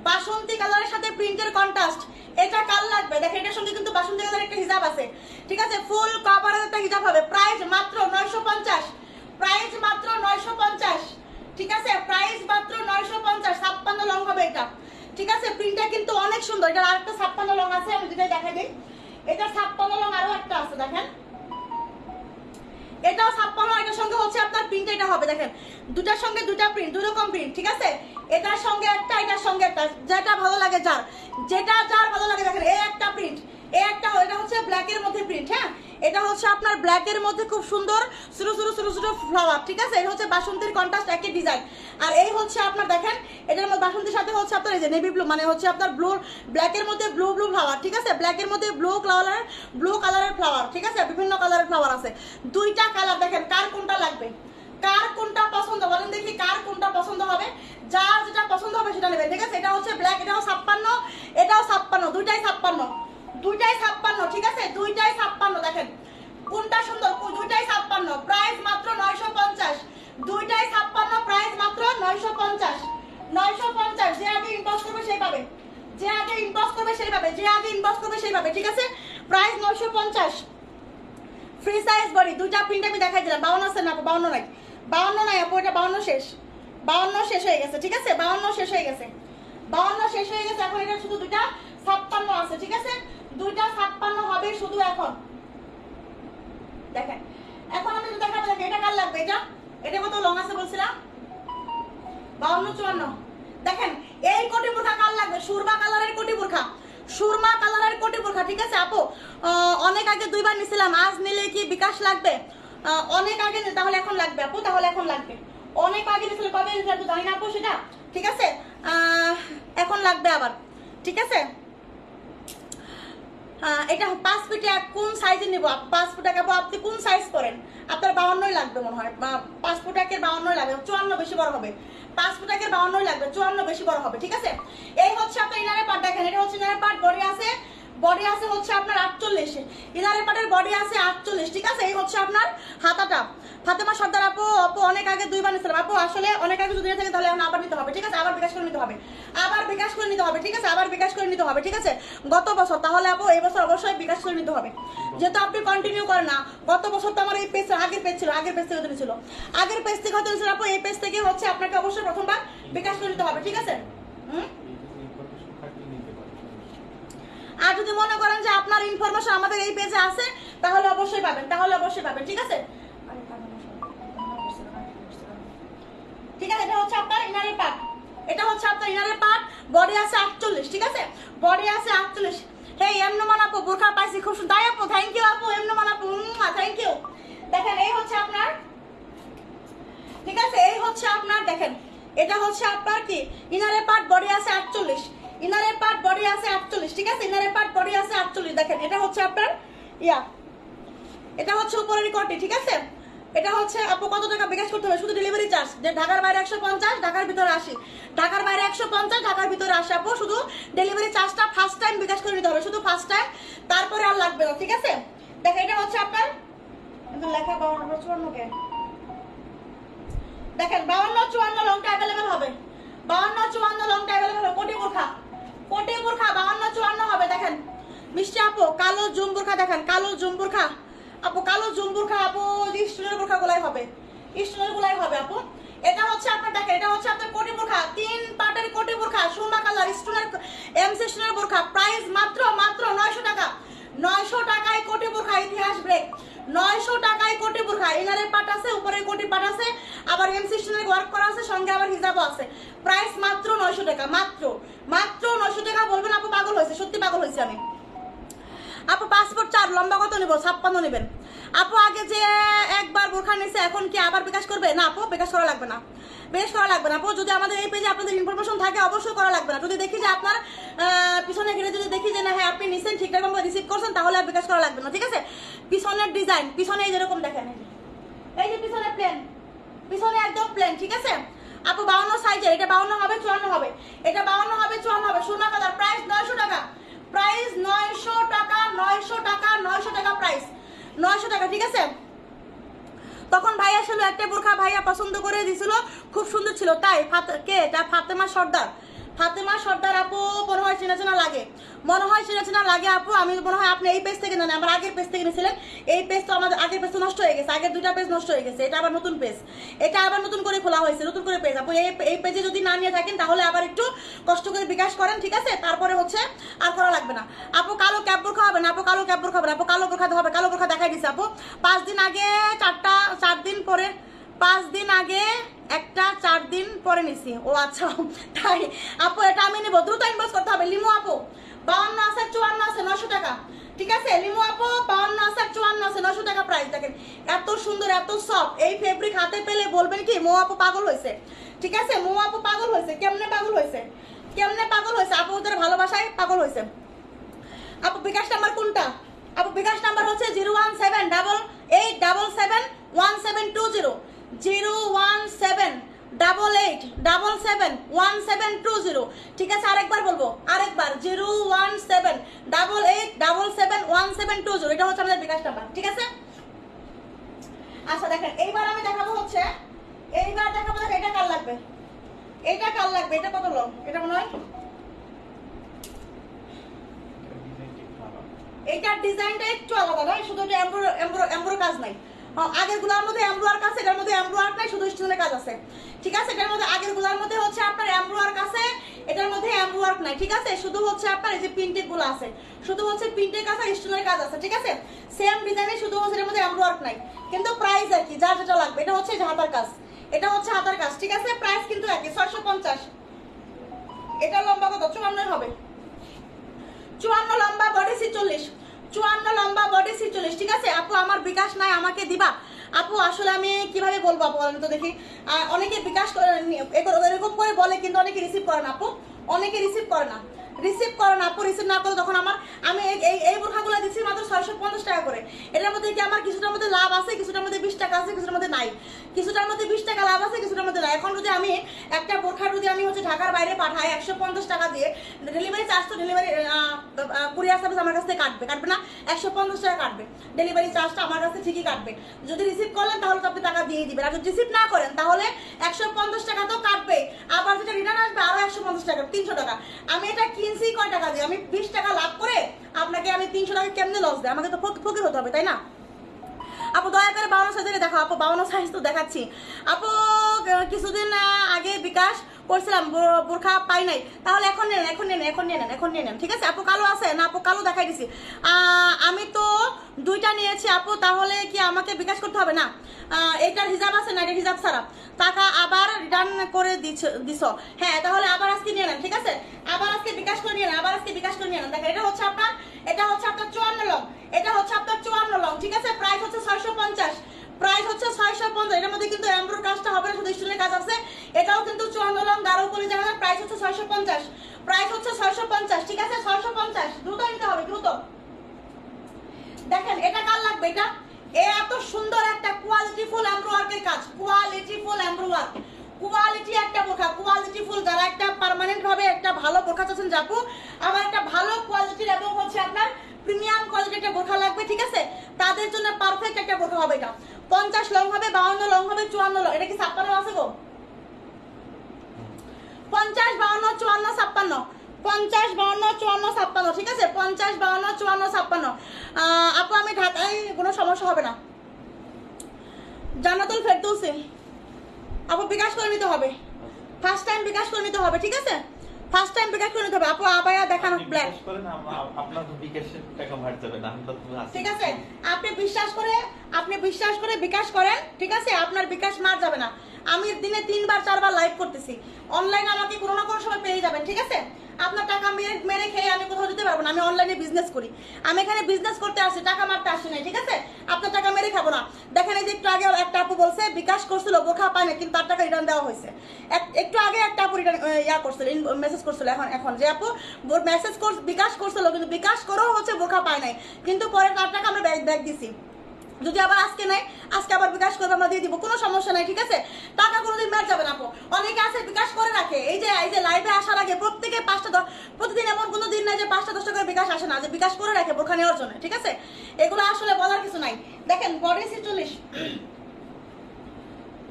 বাসন্তী কালারের সাথে প্রিন্টের কন্ট্রাস্ট, এটা কাল লাগবে। দেখেন এটার সঙ্গে কিন্তু বাসন্তী কালারের একটা হিজাব আছে, ঠিক আছে। ফুল কভারের একটা হিজাব হবে। প্রাইস মাত্র 950। প্রাইস মাত্র 950, ঠিক আছে। প্রাইস মাত্র 950। 56 লং হবে এটা, ঠিক আছে। প্রিন্টটা কিন্তু অনেক সুন্দর। এটার আরেকটা 56 লং আছে, আমি দুটাই দেখাই দিই। এটার 56 লং আরো একটা আছে, দেখেন এটাও 56। এটার সঙ্গে হচ্ছে আপনার প্রিন্ট এটা হবে। দেখেন দুটার সঙ্গে দুটা প্রিন্ট, দুই রকম প্রিন্ট, ঠিক আছে। এটার সঙ্গে একটা, এটার সঙ্গে একটা, যেটা ভালো লাগে যার, যেটা যার ভালো লাগে। দেখেন এই একটা প্রিন্ট, এই একটা, এটা হচ্ছে ব্ল্যাকের মধ্যে প্রিন্ট। হ্যাঁ এটা হচ্ছে আপনার ব্ল্যাকের মধ্যে খুব সুন্দর ছোটো ছোটো ছোটো ছোটো ফ্লাওয়ার, ঠিক আছে। এটা হচ্ছে বাসন্তীর কন্ট্রাস্ট, একই ডিজাইন। আর এই হচ্ছে আপনার দেখেন এটার মধ্যে বাসন্তীর সাথে হচ্ছে আপনার এই যে নেভি ব্লু, মানে হচ্ছে আপনার ব্লু, ব্ল্যাকের মধ্যে ব্লু ব্লু ফ্লাওয়ার, ঠিক আছে। ব্ল্যাকের মধ্যে ব্লু কালারের ফ্লাওয়ার, ঠিক আছে। বিভিন্ন কালারের ফ্লাওয়ার আছে, দুইটা কালার। দেখেন কার কোনটা লাগবে, কার কোনটা পছন্দ, বলেন দেখি কার কোনটা পছন্দ হবে। যার যেটা পছন্দ হবে সেটা নেবেন, ঠিক আছে। এটা হচ্ছে ব্ল্যাক, এটাও 56, এটাও 56, দুইটাই 56, দুইটাই 56, ঠিক আছে। দুইটাই 56। দেখেন কোনটা সুন্দর, দুইটাই 56। প্রাইস মাত্র 950। দুইটাই 56, প্রাইস মাত্র 950। 950। যে আগে ইনবক্স করবে সেই পাবে, যে আগে ইনবক্স করবে সেই পাবে, যে আগে ইনবক্স করবে সেই পাবে, ঠিক আছে। প্রাইস 950। Free size body. দুইটা প্রিন্ট আমি দেখাই দিলাম। 52 আছে না? 52 নাই, 52 নাই আপু, এটা 52 শেষ, 52 শেষ হয়ে গেছে, ঠিক আছে। 52 শেষ হয়ে গেছে, 52 শেষ হয়ে গেছে। এখন এটা শুধু দুইটা 56 আছে, ঠিক আছে। দুইটা 56 হবে শুধু এখন। দেখেন এখন আমি যদি দেখাবো, দেখেন এটা কার লাগবে, এটা এটা কত লং আছে বলছিলাম? 52 54। দেখেন এই কোটি বোরখা কার লাগবে? সুরমা কালারের কোটি বোরখা, সুরমা কালারের কোটি বোরখা, ঠিক আছে। আপু অনেক আগে দুইবার নিছিলাম, আজ নিলে কি বিকাশ লাগবে? অনেক আগে, তাহলে এখন লাগবে আপু, তাহলে এখন লাগবে। অনেক আগে নিছিলে, কবে নিছিলে জানি না আপু সেটা, ঠিক আছে। এখন লাগবে আবার, ঠিক আছে। এটা 5 ফিট কোন সাইজে নিব? 5 ফুট আপু আপনি কোন সাইজ করেন? আপনার 52 লাগবে মনে হয়, 5 ফুট 52 লাগবে, 54 বেশি বড় হবে। 5 ফুট 52 লাগবে, 54 বেশি বড় হবে, ঠিক আছে। এই হচ্ছে আপনার ইনারের পার্ট। দেখেন এটা হচ্ছে ইনারের পার্ট, বডি আছে, বডি আছে হচ্ছে আপনার 48, ইনারের পার্টের বডি আছে 48, ঠিক আছে। এই হচ্ছে আপনার হাতাটা। ফাতেমা সর্দার আপু, আপু অনেক আগে দুইবার নিছিলাম আপু, আসলে অনেক আগে যদি থাকে তাহলে এখন আবার নিতে হবে, ঠিক আছে। আবার বিকাশ করে নিতে হবে, আবার বিকাশ করে নিতে হবে, ঠিক আছে। আবার বিকাশ করে নিতে হবে, ঠিক আছে। গত বছর, তাহলে আপু এই বছর অবশ্যই বিকাশ করে নিতে হবে, যেহেতু আপনি কন্টিনিউ করেন না। গত বছর তো আমার এই পেজ, আগের পেজ ছিল, আগের পেজ থেকে ছিল, আগের পেজ থেকে হতে আপু, এই পেজ থেকে হচ্ছে আপনাকে অবশ্যই প্রথমবার বিকাশ করে নিতে হবে, ঠিক আছে। আর যদি মনে করেন যে আপনার ইনফরমেশন আমাদের এই পেজে আছে, তাহলে অবশ্যই পাবেন, তাহলে অবশ্যই পাবেন, ঠিক আছে। ঠিক আছে, এটা হচ্ছে আপনার ইনারের পার্ট, এটা হচ্ছে আপনার ইনারের পার্ট, বডি আছে 48, ঠিক আছে, বডি আছে 48। হেই এমনমান আপু বোরখা পাইছি খুব সুন্দর, তাই আপু থ্যাংক ইউ আপু, এমনমান আপু থ্যাংক ইউ। দেখেন এই হচ্ছে আপনার, ঠিক আছে, এই হচ্ছে আপনার, দেখেন এটা হচ্ছে আপনার কি ইনারের পার্ট, বডি আছে 48, ইনারের পার্ট বডি আছে 48, ঠিক আছে, ইনারের পার্ট বডি আছে 48। দেখেন এটা হচ্ছে আপনার এটা হচ্ছে উপরের কোটি, ঠিক আছে। এটা হচ্ছে আপু কত টাকা বিকাশ করতে হবে? শুধু ডেলিভারি চার্জ, যে ঢাকার বাইরে 150, ঢাকার ভিতরে 80, ঢাকার বাইরে 150, ঢাকার ভিতরে 80 আপু। শুধু ডেলিভারি চার্জটা ফার্স্ট টাইম বিকাশ করে নিতে হবে, শুধু ফার্স্ট টাইম, তারপরে আর লাগবে না, ঠিক আছে। দেখেন এটা হচ্ছে আপনার লেখা 52-54 কে, দেখেন 52-54 লংটা অ্যাভেলেবেল হবে, 52-54 লংটা অ্যাভেলেবেল হবে। কোটি বোরখা, কোটি বোরখা 52-54 হবে। দেখেন মিষ্টি আপু কালো জুম বোরখা, দেখেন কালো জুম বোরখা আপু, কালো জুম বোরখা আপু, স্টোনের বোরখা গুলাই হবে, স্টোনের গুলাই হবে আপু। এটা হচ্ছে আপনার, দেখেন এটা হচ্ছে আপনার কোটি বোরখা, 3 পার্টের কোটি বোরখা, সুরমা কালার স্টোনের এমসি স্টোনের বোরখা, প্রাইস মাত্র 900 টাকা, 900 টাকায় কোটি বোরখা, ইতিহাস ব্রেক, 900 টাকায় কোটি বোরখা। ইনারের পাট আছে, উপরে কোটি পাট আছে, আবার এমসি স্টোনের ওয়ার্ক করা আছে, সঙ্গে আবার হিজাবও আছে। প্রাইস মাত্র 900 টাকা, মাত্র 900 টাকা। বলবেন আপু পাগল হয়েছে, সত্যি পাগল হয়েছে আমি। আপু পাসপোর্ট 4 লম্বা কত নেব? 56 নেবেন আপু। আগে যে একবার বোরখা নিছে এখন কি আবার বিকাশ করবে? না আপু, বিকাশ করা লাগবে না, বিকাশ করা লাগবে না আপু। যদি আমাদের এই পেজে আপনাদের ইনফরমেশন থাকে অবশ্যই করা লাগবে না। যদি দেখি যে আপনার পিছনে গেলে যদি দেখি যে না হ্যাঁ আপনি নিছেন, ঠিকঠাক ভাবে রিসিভ করছেন, তাহলে আর বিকাশ করা লাগবে না, ঠিক আছে। পিছনের ডিজাইন, পিছনে এই যেরকম দেখেন, এই যে পিছনে প্লেন, পিছনে একদম প্লেন, ঠিক আছে আপু। 52 সাইজের, এটা 52 হবে 54 হবে, এটা 52 হবে 54 হবে। সুরমা কালার, প্রাইস 900 টাকা, প্রাইস 900 টাকা, 900 টাকা, 900 টাকা প্রাইস, 900 টাকা, ঠিক আছে। তখন ভাইয়া ছিল একটা বোরখা, ভাইয়া পছন্দ করে দিছিল, খুব সুন্দর ছিল, তাই কে এটা? ফাতেমা সর্দার, ফাতেমা সর্দার আপু, মনে হয় চেনা চেনা লাগে, মনে হয় চেনা চেনা লাগে আপু। আমি মনে হয় আপনি এই পেজ থেকে নেন, আমার আগের পেজ থেকে নিয়েছিলেন। এই পেজ তো আমাদের আগের পেজ তো নষ্ট হয়ে গেছে, আগের 2টা পেজ নষ্ট হয়ে গেছে, এটা আবার নতুন পেজ, এটা আবার নতুন করে খোলা হয়েছে, নতুন করে পেজ আপু। এই পেজে যদি না নিয়ে থাকেন তাহলে আবার একটু কষ্ট করে বিকাশ করেন, ঠিক আছে, তারপরে হচ্ছে আর করা লাগবে না আপু। কালো ক্যাপ বোরখা হবে না আপু, কালো ক্যাপ বোরখা হবে না আপু, কালো বোরখা হবে, কালো বোরখা দেখাই দিছে আপু। 5 দিন আগে 4 দিন পরে, 5 দিন আগে একটা, 4 দিন পরে নিছি। ও আচ্ছা তাই আপু, এটা আমি নিব, দ্রুত ইনবক্স করতে হবে। লিমু আপু 52 আছে 54 আছে 900 টাকা, ঠিক আছে। লিমু আপু 52 আছে 54 আছে 900 টাকা প্রাইস। দেখেন এত সুন্দর, এত সফট, এই ফেব্রিক হাতে পেলে বলবেন কি মো আপু পাগল হয়েছে, ঠিক আছে। মো আপু পাগল হয়েছে, কেমনে পাগল হয়েছে, কেমনে পাগল হয়েছে আপু? ওদের ভালোবাসায় পাগল হয়েছে আপু। বিকাশ নাম্বার কোনটা আপু? বিকাশ নাম্বার হচ্ছে 01788771720, 01788771720, ঠিক আছে। আরেকবার বলবো, আরেকবার 01788771720, এটা হচ্ছে আমাদের বিকাশ নাম্বার, ঠিক আছে। আচ্ছা দেখেন এইবার আমি দেখাবো হচ্ছে, এইবার দেখাবো, দেখেন এটা কার লাগবে, এটা কার লাগবে, এটা কত লং? এটা মনে হয় এইটার ডিজাইনটা একটু আলাদা, নয় শুধু এটা এমব্রো কাজ নাই। আগের গুলার মধ্যে এমব্রোয়ার কাছে, এটার মধ্যে এমব্রোয়ার নাই, শুধু স্টোনের কাজ আছে, ঠিক আছে। এটার মধ্যে আগের গুলার মধ্যে হচ্ছে আপনার এমব্রোয়ার কাছে, এটার মধ্যে এমব্রোয়ার নাই, ঠিক আছে। শুধু হচ্ছে আপনার এই যে প্রিন্টেড গুলো আছে, শুধু হচ্ছে প্রিন্টের কাছে স্টোনের কাজ আছে, ঠিক আছে। সেম ডিজাইনে, শুধু হচ্ছে এর মধ্যে এমব্রোয়ার নাই, কিন্তু প্রাইস একই, যার যেটা লাগবে। এটা হচ্ছে হাতার কাজ, এটা হচ্ছে হাতার কাজ, ঠিক আছে। প্রাইস কিন্তু একই, 650। এটা লম্বা কত? 54 হবে, 54 লম্বা, বডি 46, 54 লম্বা, বডি 46, ঠিক আছে আপু। আমার বিকাশ নাই, আমাকে দিবা আপু? আসলে আমি কিভাবে বলবো আপু, আমি তো দেখি অনেকে বিকাশ এরকম করে বলে, কিন্তু অনেকে রিসিভ করে না আপু, অনেকে রিসিভ করে না, রিসিভ করে না আপু। রিসিভ না করলে তখন আমি এই বোরখাগুলো দিচ্ছি মাত্র 650 টাকা করে। এটার মধ্যে কি আমার কিছুটার মধ্যে লাভ আছে, কিছুটার মধ্যে 20 টাকা আছে, কিছুটার মধ্যে নাই, কিছুটার মধ্যে 20 টাকা লাভ আছে, কিছুটার মধ্যে নাই। এখন যদি আমি একটা বোরখা যদি আমি হচ্ছে ঢাকার বাইরে পাঠাই 150 টাকা দিয়ে, ডেলিভারি চার্জ তো ডেলিভারি কুরিয়ার সার্ভিস আমার কাছ থেকে কাটবে না, 150 টাকা কাটবে, ডেলিভারি চার্জটা আমার কাছে ঠিকই কাটবে। যদি রিসিভ করলেন তাহলে তো আপনি টাকা দিয়ে দিবেন, আর যদি রিসিভ না করেন তাহলে 150 টাকা তো কাটবে, আবার যেটা রিটার্ন আসবে আরো 150 টাকা, 300 টাকা। আমি এটা কিনছি কয় টাকা দিয়ে? আমি 20 টাকা লাভ করে আপনাকে আমি 300 টাকা কেমনে লস দেয়? আমাকে তো ফকির হতে হবে, তাই না আপু? দয়া করে 52 সাইজের দেখো আপু, 52 সাইজ তো দেখাচ্ছি আপু। কিছুদিন আগে বিকাশ করছিলাম, বোরখা পাই নাই, তাহলে এখন নিয়ে নেন, এখন নিয়ে নেন, এখন নিয়ে নেন, এখন নিয়ে নেন, ঠিক আছে আপু। কালো আছে না আপু? কালো দেখাই দিছি, আমি তো 2টা নিয়েছি আপু, তাহলে কি আমাকে বিকাশ করতে হবে? না, এটার হিজাব আছে না, এটা হিজাব ছাড়া, টাকা আবার রিটার্ন করে দিছ। হ্যাঁ, তাহলে আবার আজকে নিয়ে নেন, ঠিক আছে? আবার আজকে বিকাশ করে নিয়ে নেন, আবার আজকে বিকাশ করে নিয়ে নেন। দেখেন এটা হচ্ছে আপনার 54 লং, এটা হচ্ছে আপনার 54 লং, ঠিক আছে? প্রাইস হচ্ছে 650, প্রাইস হচ্ছে 650। এটার মধ্যে কিন্তু এমব্রয়ডারি কাজটা হবে না, শুধু স্টোনের কাজ আছে। এটাও কিন্তু 54 লং, গাঢ় করে জানা। প্রাইস হচ্ছে 650, প্রাইস হচ্ছে 650, ঠিক আছে? 650, দ্রুত নিতে হবে, দ্রুত। দেখেন এটা কার লাগবে? এটা এত সুন্দর একটা কোয়ালিটিফুল এমব্রয়ডারির কাজ, কোয়ালিটিফুল এমব্রয়ডারি, কোয়ালিটি একটা বোরখা, কোয়ালিটিফুল। যারা একটা পার্মানেন্ট ভাবে একটা ভালো বোরখা চাচ্ছেন যাপু, আমার একটা ভালো কোয়ালিটির এবং হচ্ছে আপনার প্রিমিয়াম কোয়ালিটির একটা বোরখা লাগবে, ঠিক আছে? তাদের জন্য পারফেক্ট একটা বোরখা হবে এটা। 50 লং হবে, 52 লং হবে, 54 লং। এটা কি 56 আছে গো? 50, 52, 54, 56, 50, 52, 54, 56, ঠিক আছে? 50, 52, 54, 56। আপু আমি ঢাকায়, কোনো সমস্যা হবে না। জান্নাতুল ফেরদৌসি আপু বিকাশ করে নিতে হবে, ফার্স্ট টাইম বিকাশ করে নিতে হবে, ঠিক আছে? ফার্স্ট টাইম বিকাশ করে নিতে হবে। আপু আবায়া দেখানো ব্ল্যাক, আপনার তো বিকাশের টাকা ভাড় যাবে না, ঠিক আছে? আপনি বিশ্বাস করে বিকাশ করেন, ঠিক আছে? আপনার বিকাশ মার যাবে না। আমি দিনে 3বার 4বার লাইভ করতেছি, অনলাইনে আমাকে কোনো না কোনো সময় পেয়ে যাবেন, ঠিক আছে? আপনার টাকা মেরে খেয়ে আমি কোথাও দিতে পারবো না। আমি অনলাইনে বিজনেস করি, আমি এখানে বিজনেস করতে আসি, টাকা মারতে আসি নাই, ঠিক আছে? আপনার টাকা মেরে খাবো না। দেখেন এই যে একটু আগে একটা আপু বলছে বিকাশ করছিল, বোরখা পায় না, কিন্তু তার টাকা রিটার্ন দেওয়া হয়েছে। একটু আগে একটা আপু রিটার্ন করছিল, মেসেজ করছিল, এখন যে আপু বিকাশ করছিল, কিন্তু বিকাশ করেও হচ্ছে বোরখা পায় নাই, কিন্তু পরে তার টাকা আমরা ব্যাক দিছি। যদি আবার আজকে নাই, আজকে আবার বিকাশ করবে, আমরা দিয়ে দিব, কোনো সমস্যা নাই, ঠিক আছে? টাকা কোনোদিন মেরে যাবে না আপু। অনেকে আছে বিকাশ করে রাখে, এই যে লাইভে আসার আগে প্রত্যেকে 5টা প্রতিদিন, এমন কোনো দিন নাই যে 5টা 10টা করে বিকাশ আসে না, যে বিকাশ করে রাখে বোরখা নেওয়ার জন্য, ঠিক আছে? এগুলো আসলে বলার কিছু নাই। দেখেন বডি 46,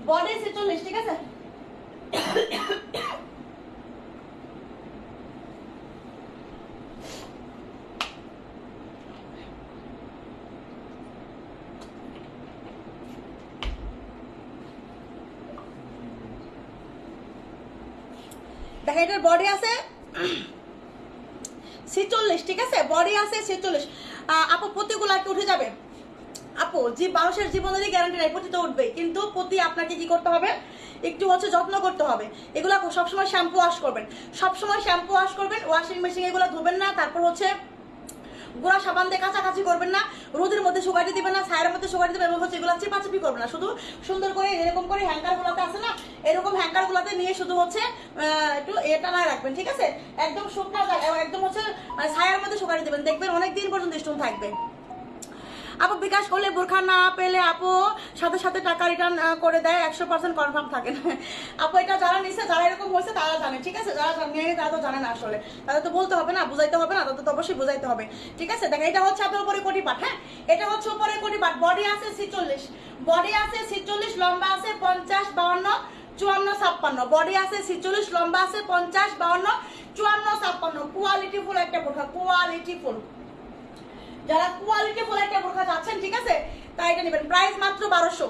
বডি 46, ঠিক আছে? দেখেন এটার বডি আছে 46, ঠিক আছে? বডি আছে 46। আপু প্রতিগুলা কি উঠে যাবে? আপু মানুষের জীবনেরই গ্যারান্টি নাই, প্রতি তো উঠবে, কিন্তু প্রতি আপনাকে কি করতে হবে? একটু হচ্ছে যত্ন করতে হবে। এগুলা সবসময় শ্যাম্পু ওয়াশ করবেন, সবসময় শ্যাম্পু ওয়াশ করবেন, ওয়াশিং মেশিন এগুলো ধুবেন না। তারপর হচ্ছে গুঁড়া সাবান দিয়ে কাছাকাছি করবেন না, রোদের মধ্যে শুকাইতে দিবেন না, ছায়ের মধ্যে শুকাইতে দিবেন, এবং হচ্ছে এগুলো চিপাচিপি করবেন না। শুধু সুন্দর করে এরকম করে হ্যাঙ্গার গুলাতে আছে না, এরকম হ্যাঙ্গার গুলাতে নিয়ে শুধু হচ্ছে একটু এটা না রাখবেন, ঠিক আছে? একদম শুকনা একদম হচ্ছে ছায়ের মধ্যে শুকাইতে দিবেন, দেখবেন অনেকদিন পর্যন্ত স্টোন থাকবে। আপু বিকাশ করলে বোরখা না পেলে আপু সাথে সাথে টাকা রিটার্ন করে দেয়, 100% কনফার্ম থাকেন। আপু এটা যারা নিচ্ছে, যারা এরকম হয়েছে তারা জানে, ঠিক আছে? যারা নিয়ে তারা তো জানে না, আসলে তাদের তো বলতে হবে না, বুঝাইতে হবে না, তাদের তো অবশ্যই বুঝাইতে হবে, ঠিক আছে? দেখেন এটা হচ্ছে আপনার উপরে কোটি পাট, হ্যাঁ, এটা হচ্ছে উপরে কোটি পাট। বডি আছে 46, বডি আছে 46, লম্বা আছে 50, 52, 54, 56। বডি আছে 46, লম্বা আছে 50, 52, 54, 56। কোয়ালিটিফুল একটা বোরখা, কোয়ালিটিফুল। যারা কোয়ালিটিফুল একটা বোরখা চাচ্ছেন, ঠিক আছে, তাই এটা নেবেন। প্রাইস মাত্র 1200,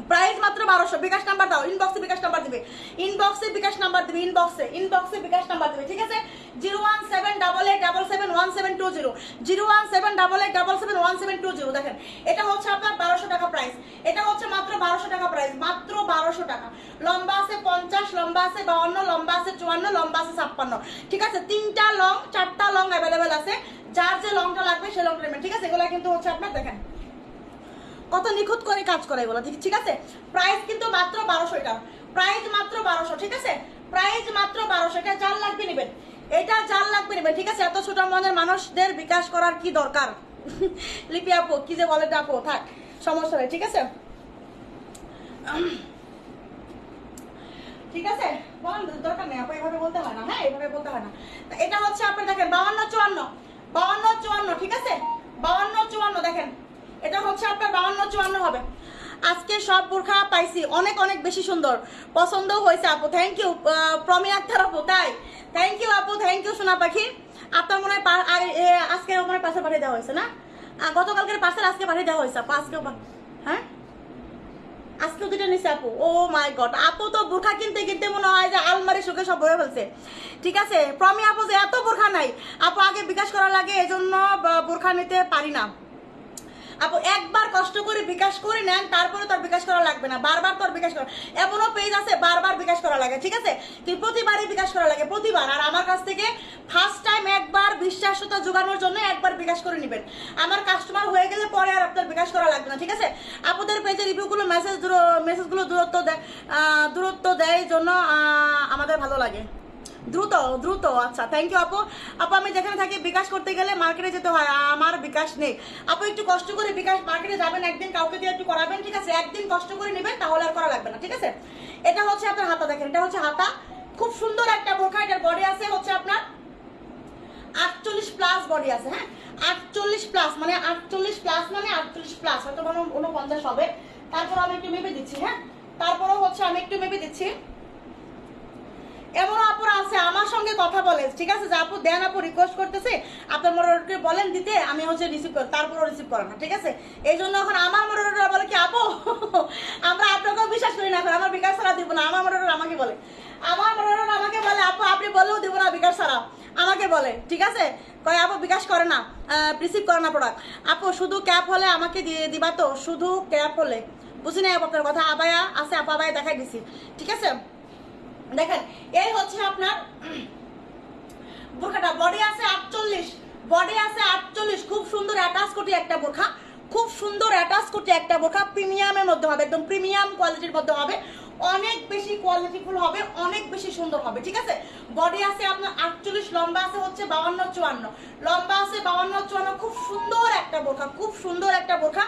প্রাইস মাত্র 1200। বিকাশ নাম্বার দাও, ইনবক্সে বিকাশ নাম্বার দিবে, ইনবক্সে বিকাশ নাম্বার দিবে, ইনবক্সে বিকাশ নাম্বার দিবে, ঠিক আছে? 01788771720, 01788771720। দেখেন এটা হচ্ছে আপনার 1200 টাকা প্রাইস, এটা হচ্ছে মাত্র 1200 টাকা প্রাইস, মাত্র 1200 টাকা। লম্বা আছে 50, লম্বা আছে 52, লম্বা আছে 54, লম্বা আছে 56, ঠিক আছে? 3টা লং 4টা লং অ্যাভেলেবেল আছে, যার যে লংটা লাগবে সেই লংটা নেবেন, ঠিক আছে? এগুলা কিন্তু হচ্ছে আপনার দেখেন কত নিখুঁত করে কাজ করে এগুলো, ঠিক আছে? প্রাইস কিন্তু মাত্র 1200, এটা প্রাইস মাত্র 1200, ঠিক আছে? প্রাইস মাত্র 1200। এটা যার লাগবে নেবেন, এটা যার লাগবে নেবেন, ঠিক আছে? এত ছোট মনের মানুষদের বিকাশ করার কি দরকার? লিপি আপু কি যে বলে আপু, থাক সমস্যা নেই, ঠিক আছে? ঠিক আছে, বল দরকার নেই আপু, এভাবে বলতে হয় না, হ্যাঁ এভাবে বলতে হয় না। এটা হচ্ছে আপনার দেখেন 52, 54, 52, 54, ঠিক আছে? 52, 54 দেখেন, এটা হচ্ছে আপনার 52, 54 হবে। আজকে সব বোরখা পাইছি, অনেক অনেক বেশি সুন্দর, পছন্দ হয়েছে আপু, থ্যাংক ইউ প্রমি আক্তার আপু, তাই থ্যাংক ইউ আপু, থ্যাংক ইউ সোনা পাখি। আপনার মনে হয় আজকে মনে হয় পার্সেল পাঠিয়ে দেওয়া হয়েছে না? গতকালকের পার্সেল আজকে পাঠিয়ে দেওয়া হয়েছে আপু, আজকে, হ্যাঁ আজকেও দুটো নিছে আপু। ও মাই গড, আপু তো বোরখা কিনতে কিনতে মনে হয় যে আলমারি শোকে সব ভরে ফেলছে, ঠিক আছে? প্রমি আপু যে এত বোরখা নাই আপু, আগে বিকাশ করা লাগে, এজন্য বোরখা নিতে পারি না। আপু একবার কষ্ট করে বিকাশ করে নেন, তারপরে তোর বিকাশ করা লাগবে না, বারবার তোর বিকাশ করা। এমনও পেজ আছে বারবার বিকাশ করা লাগে, ঠিক আছে, কিন্তু প্রতিবারই বিকাশ করা লাগে, প্রতিবার। আর আমার কাছ থেকে ফার্স্ট টাইম একবার বিশ্বাসতা জোগানোর জন্য একবার বিকাশ করে নেবেন। আমার কাস্টমার হয়ে গেলে পরে আর আপনার বিকাশ করা লাগবে না, ঠিক আছে। আপুদের পেজে রিভিউগুলো মেসেজগুলো দূরত্ব দেয় জন্য আমাদের ভালো লাগে। দ্রুত আচ্ছা, থ্যাংক ইউ আপু। আপু আমি যেখানে থাকি বিকাশ করতে গেলে মার্কেটে যেতে হয়, আমার বিকাশ নেই। আপু একটু কষ্ট করে বিকাশ মার্কেটে যাবেন, একদিন কাউকে দিয়ে একটু করাবেন, ঠিক আছে, একদিন কষ্ট করে নেবেন, তাহলে আর করা লাগবে না, ঠিক আছে। এটা হচ্ছে আপনার হাতা, দেখেন এটা হচ্ছে হাতা, খুব সুন্দর একটা বোরখা। এটার বডি আছে হচ্ছে আপনার 48 প্লাস বডি আছে, হ্যাঁ 48 প্লাস মানে 48 প্লাস মানে 48 প্লাস, হয়তো 49 হবে। তারপর আমি একটু মেপে দিচ্ছি, হ্যাঁ তারপরও হচ্ছে আমি একটু মেপে দিচ্ছি। এমন আপুরা আছে আমার সঙ্গে কথা বলে, ঠিক আছে, যে আপু দেন, আপু রিকোয়েস্ট করতেছে আপনার মোটরকে বলেন দিতে, আমি হচ্ছে রিসিভ করি, তারপরও রিসিভ করে না, ঠিক আছে। এই জন্য এখন আমার মোটররা বলে কি আপু আমরা আপনাকেও বিশ্বাস করি না, এখন আমার বিকাশ ছাড়া দিব না। আমার মোটর আমাকে বলে, আপু আপনি বললেও দিব না বিকাশ ছাড়া, আমাকে বলে, ঠিক আছে, কয় আপু বিকাশ করে না, রিসিভ করে না প্রোডাক্ট। আপু শুধু ক্যাপ হলে আমাকে দিয়ে দিবা তো, শুধু ক্যাপ হলে, বুঝি না আপনার কথা। আবায়া আছে, আপু আবায়া দেখাই দিছি, ঠিক আছে। দেখেন এই হচ্ছে আপনার বোরখাটা, বডি আছে 48, খুব সুন্দর অ্যাটাচ কোটি একটা বোরখা, খুব সুন্দর অ্যাটাচ কোটি একটা বোরখা, প্রিমিয়ামের মধ্যে হবে, একদম প্রিমিয়াম কোয়ালিটির মধ্যে হবে, অনেক বেশি কোয়ালিটিফুল হবে, অনেক বেশি সুন্দর হবে, ঠিক আছে। বডি আছে আপনার 48, লম্বা আছে হচ্ছে 52-54, লম্বা আছে 52-54, খুব সুন্দর একটা বোরখা, খুব সুন্দর একটা বোরখা।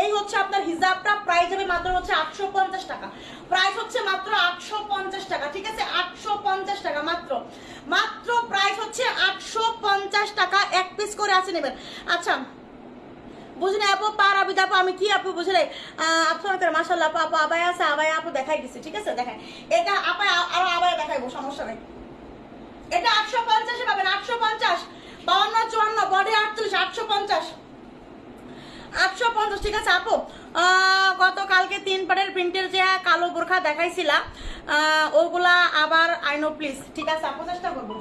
এই হচ্ছে আপনার হিজাবটা, প্রাইস হবে মাত্র হচ্ছে 850 টাকা, প্রাইস হচ্ছে মাত্র 850 টাকা, ঠিক আছে, 850 টাকা মাত্র প্রাইস হচ্ছে 850 টাকা, এক পিস করে আছে নেবেন। আচ্ছা বুঝলি আপু, পার আবি আপু আমি কি আপু বুঝলে আপনাদের মাশাআল্লাহ আপু, আপু আবায়া আছে, আবায়া আপু দেখাই দিছি, ঠিক আছে। দেখেন এটা আপা আরো আবায়া দেখাইবো, সমস্যা নেই। এটা 850 পাবেন, 850, 52-54, বডি 48, 850, ঠিক আছে আপু। গতকালকে 3 পাটের প্রিন্টের যে কালো বোরখা দেখাইছিলা ওগুলা আবার আইনো প্লিজ, ঠিক আছে আপু, চেষ্টা করবো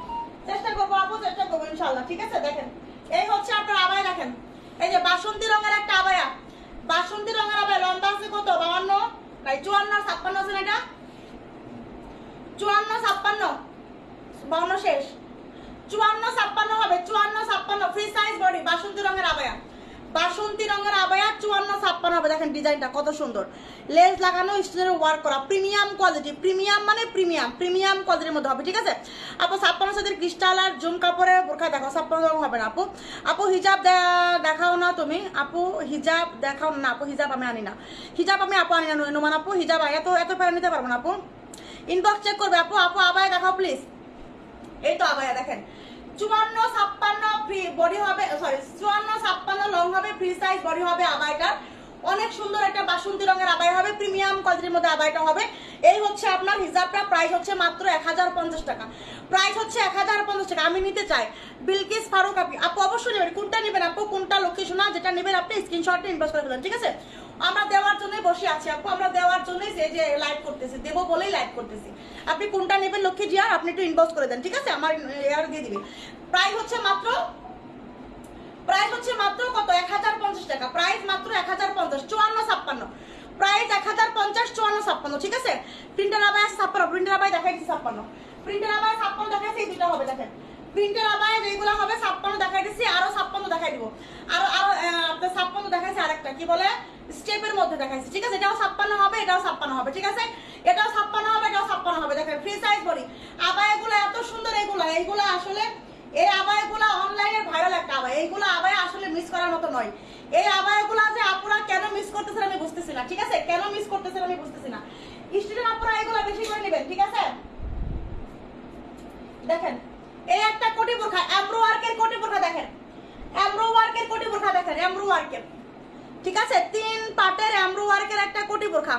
আপু, চেষ্টা করবো ইনশাআল্লাহ, ঠিক আছে। দেখেন এই হচ্ছে আপনার আবায়া, দেখেন এই যে বাসন্তী রঙের একটা আবায়া, বাসন্তী রঙের আবায়া, লম্বা আছে কত 52 নাই 54-56 আছে না, এটা 54-56, 52 শেষ, 54-56 হবে, 54-56 ফ্রি সাইজ বডি, বাসন্তী রঙের আবায়া, 54-56 হবে। দেখেন ডিজাইনটা কত সুন্দর, লেস লাগানো, স্টোনের ওয়ার্ক করা, প্রিমিয়াম কোয়ালিটি, প্রিমিয়াম মানে প্রিমিয়াম কোয়ালিটির মধ্যে হবে, ঠিক আছে আপু। 56 সাথে ক্রিস্টাল আর জুম কাপড়ের বোরখা দেখাও, 56 হবে না আপু। আপু হিজাব দেখাও না তুমি, আপু হিজাব দেখাও না, আপু হিজাব আমি আনি না, হিজাব আমি আপু আনি না, নুমান আপু হিজাব এত প্যারা নিতে পারবো না আপু, ইনবক্স চেক করবে আপু। আপু আবায়া দেখাও প্লিজ, এই তো আবায়া দেখেন 54-56 ফ্রি বডি হবে, সরি 54-56 লং হবে, ফ্রি সাইজ বডি হবে আবায়াটার, অনেক সুন্দর একটা বাসন্তী রঙের আবায়া হবে, প্রিমিয়াম কোয়ালিটির মধ্যে আবায়াটা হবে। এই হচ্ছে আপনার হিজাবটা, প্রাইস হচ্ছে মাত্র 1050 টাকা, প্রাইস হচ্ছে 1050 টাকা। আমি নিতে চাই বিলকিস ফারুক আপু অবশ্যই নেবেন। কোনটা নেবেন আপু, কোনটা লোকেশন, যেটা নেবেন আপনি স্ক্রিনশটে ইনবক্স করে ফেলেন, ঠিক আছে। আমরা দেওয়ার জন্যই বসে আছি আপু, আমরা দেওয়ার জন্যই যে লাইভ করতেছি, দেবো বলেই লাইভ করতেছি। আপনি কোনটা নেবেন লক্ষ্মী জিয়া, আপনি একটু ইনবক্স করে দেন, ঠিক আছে, আমার এয়ার দিয়ে দিবেন। প্রাইস হচ্ছে মাত্র কত 1050 টাকা, প্রাইস মাত্র 1050, 54-56 প্রাইস 1050, 54-56, ঠিক আছে। প্রিন্টার আবায়া 56, প্রিন্টার আবায়া দেখাইছি 56, প্রিন্টার আবায়া 56 দেখাইছি, এই দুটো হবে। দেখেন প্রিন্টার আবায়া যেগুলো হবে 56 দেখাই দিচ্ছি, আরো 56 দেখাই দিব, আরো আপনার 56 দেখাইছি, আরেকটা কি বলে স্টেপের মধ্যে দেখাইছি, ঠিক আছে। এটাও 56 হবে, এটাও 56 হবে, ঠিক আছে, এটাও 56 হবে, এটাও 56 হবে। দেখেন ফ্রি সাইজ বডি আবায়াগুলো এত সুন্দর, এইগুলো আসলে এই আবায়াগুলো অনলাইনের ভাইরাল একটা আবায়া, এইগুলো আবায়া আসলে মিস করার মতো নয়। এই আবায়াগুলো যে আপুরা কেন মিস করতেছেন আমি বুঝতেছি না, ঠিক আছে, কেন মিস করতেছেন আমি বুঝতেছি না। স্টুডেন্ট আপুরা এগুলো বেশি করে নেবেন, ঠিক আছে। দেখেন এই একটা কোটি বোরখা, এমব্রো ওয়ার্কের কোটি বোরখা, দেখেন এমব্রো ওয়ার্কের কোটি বোরখা, দেখেন এমব্রো ওয়ার্কের, ঠিক আছে, 3 পাটের এমব্রো ওয়ার্কের একটা কোটি বোরখা।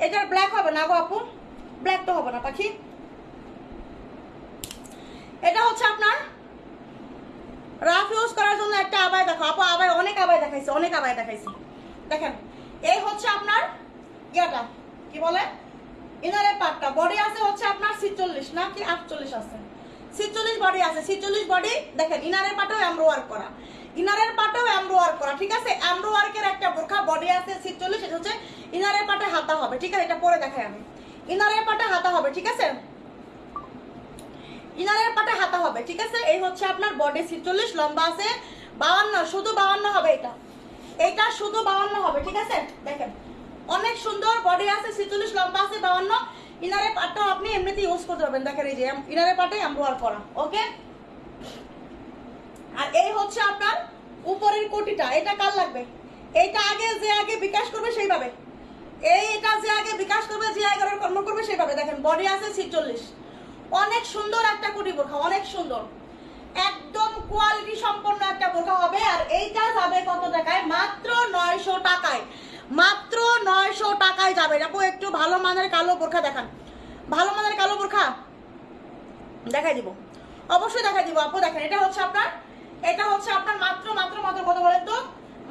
এটার ব্ল্যাক হবে না গো আপু, ব্ল্যাক তো হবে না পাখি। এটা হচ্ছে আপনার রাফ ইউজ করার জন্য একটা আবায়া, দেখো আপু আবায়া অনেক আবায়া দেখাইছি, দেখেন এই হচ্ছে আপনার ইয়াটা কি বলে ইনারের পাটটা, বডি আছে হচ্ছে আপনার 46 না কি 48 আছে, 46 বডি আছে, 46 বডি। দেখেন ইনারের পাটেও এমব্রো ওয়ার্ক করা, ইনারের পাটেও এমব্রো ওয়ার্ক করা, ঠিক আছে। এমব্রো ওয়ার্কের একটা বোরখা বডি আছে 46, এটা হচ্ছে ইনারের পাটে হাতা হবে, ঠিক আছে। এটা পরে দেখাই আমি, ইনারের পাটে হাতা হবে, ঠিক আছে, ইনারের পাটে হাতা হবে, ঠিক আছে। এই হচ্ছে আপনার বডি 46, লম্বা আছে 52, শুধু 52 হবে এটা, এটা শুধু 52 হবে, ঠিক আছে। দেখেন অনেক সুন্দর বডি আছে 46, লম্বা আছে 52, ইনারের পাটটাও আপনি এমনিতে ইউজ করতে পারবেন। দেখেন এই যে ইনারের পাটে এমব্রয়ডারি করা, ওকে। আর এই হচ্ছে আপনার উপরের কোটিটা, এটা কার লাগবে? এইটা যে আগে বিকাশ করবে সেইভাবে, এইটা যে আগে বিকাশ করবে, যে আগে কর্ম করবে সেইভাবে। দেখেন বডি আছে 46, অনেক সুন্দর একটা কোটি বোরখা, অনেক সুন্দর, একদম কোয়ালিটি সম্পন্ন একটা বোরখা হবে। আর এইটা যাবে কত টাকায়? মাত্র 900 টাকায়, মাত্র 900 টাকায় যাবে। আপু একটু ভালো মানের কালো বোরখা দেখান, ভালো মানের কালো বোরখা দেখাই দিব, অবশ্যই দেখাই দিব আপু। দেখেন এটা হচ্ছে আপনার, এটা হচ্ছে আপনার মাত্র মাত্র মাত্র কত বলেন তো?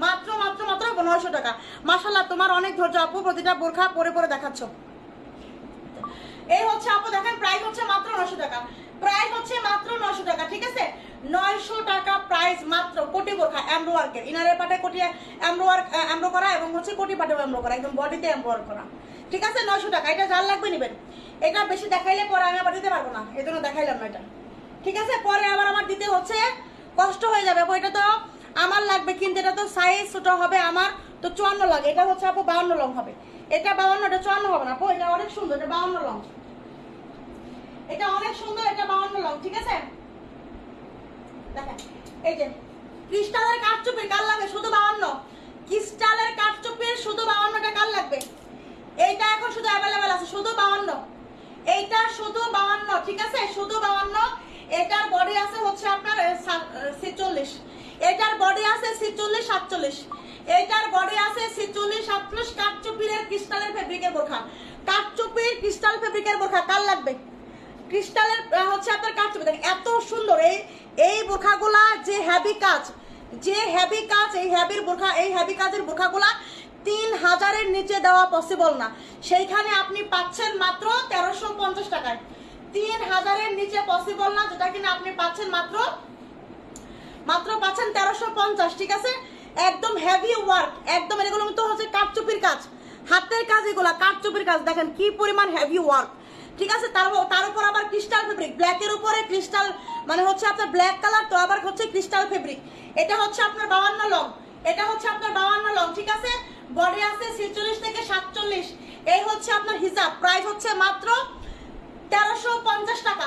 মাত্র মাত্র মাত্র 900 টাকা। মাশাআল্লাহ, তোমার অনেক ধৈর্য আপু, প্রতিটা বোরখা পরে পরে দেখাচ্ছ। এই হচ্ছে আপু দেখেন, প্রাইস হচ্ছে মাত্র 900 টাকা, প্রাইস হচ্ছে মাত্র 900 টাকা, ঠিক আছে। 900 টাকা প্রাইস মাত্র। কোটি বোরখা এমব্রো ওয়ার্কের, ইনারের পাটে কোটি এমব্রো ওয়ার্ক, এমব্রো করা, এবং হচ্ছে কোটি পাটেও এমব্রো করা, একদম বডিতে এমব্রো ওয়ার্ক করা, ঠিক আছে। 900 টাকা। এটা যার লাগবে নেবেন, এটা বেশি দেখাইলে পরে আমি আবার দিতে পারবো না, এই জন্য দেখাইলাম না এটা, ঠিক আছে। পরে আবার আমার দিতে হচ্ছে কষ্ট হয়ে যাবে আপু, এটা তো আমার লাগবে, কিন্তু এটা তো সাইজ ছোট হবে, আমার তো 54 লাগে, এটা হচ্ছে আপু 52 লং হবে, এটা 52, এটা 54 হবে না আপু, এটা অনেক সুন্দর, এটা 52 লং, এটা অনেক সুন্দর, এটা 52 লং, ঠিক আছে। দেখেন এই যে ক্রিস্টালের কাঠচুপির কার লাগবে? শুধু 52, ক্রিস্টালের কাঠচুপির শুধু 52টা কার লাগবে? এইটা এখন শুধু অ্যাভেলেবেল আছে, শুধু 52, এইটা শুধু 52, ঠিক আছে, শুধু 52। এটার বডি আছে হচ্ছে আপনার 46, এটার বডি আছে 46 47, এটার বডি আছে 46 47। কাঠচুপির ক্রিস্টালের ফেব্রিকের বোরখা, কাঠচুপির ক্রিস্টাল ফেব্রিকের বোরখা কার লাগবে? ক্রিস্টালের হচ্ছে আপনার কাঠচুপি, দেখেন এত সুন্দর এই বোরখাগুলা, যে হেভি কাজ, যে হেভি কাজ, এই হেভির বোরখা, এই হেভি কাজের বোরখাগুলা 3000-এর নিচে দেওয়া পসিবল না, সেইখানে আপনি পাচ্ছেন মাত্র 1350 টাকায়। 3000-এর নিচে পসিবল না, যেটা কিনা আপনি পাচ্ছেন মাত্র পাচ্ছেন 1350, ঠিক আছে। একদম হেভি ওয়ার্ক, একদম এগুলো তো হচ্ছে কাঠচুপির কাজ, হাতের কাজ, এগুলা কাঠচুপির কাজ, দেখেন কি পরিমাণ হেভি ওয়ার্ক, ঠিক আছে। তার উপর আবার ক্রিস্টাল ফেব্রিক, ব্ল্যাকের উপরে ক্রিস্টাল, মানে হচ্ছে আপনার ব্ল্যাক কালার, তো আবার হচ্ছে ক্রিস্টাল ফেব্রিক। এটা হচ্ছে আপনার 52 লং, এটা হচ্ছে আপনার 52 লং, ঠিক আছে। বডি আছে 46 থেকে 47। এই হচ্ছে আপনার হিজাব, প্রাইস হচ্ছে মাত্র 1350 টাকা,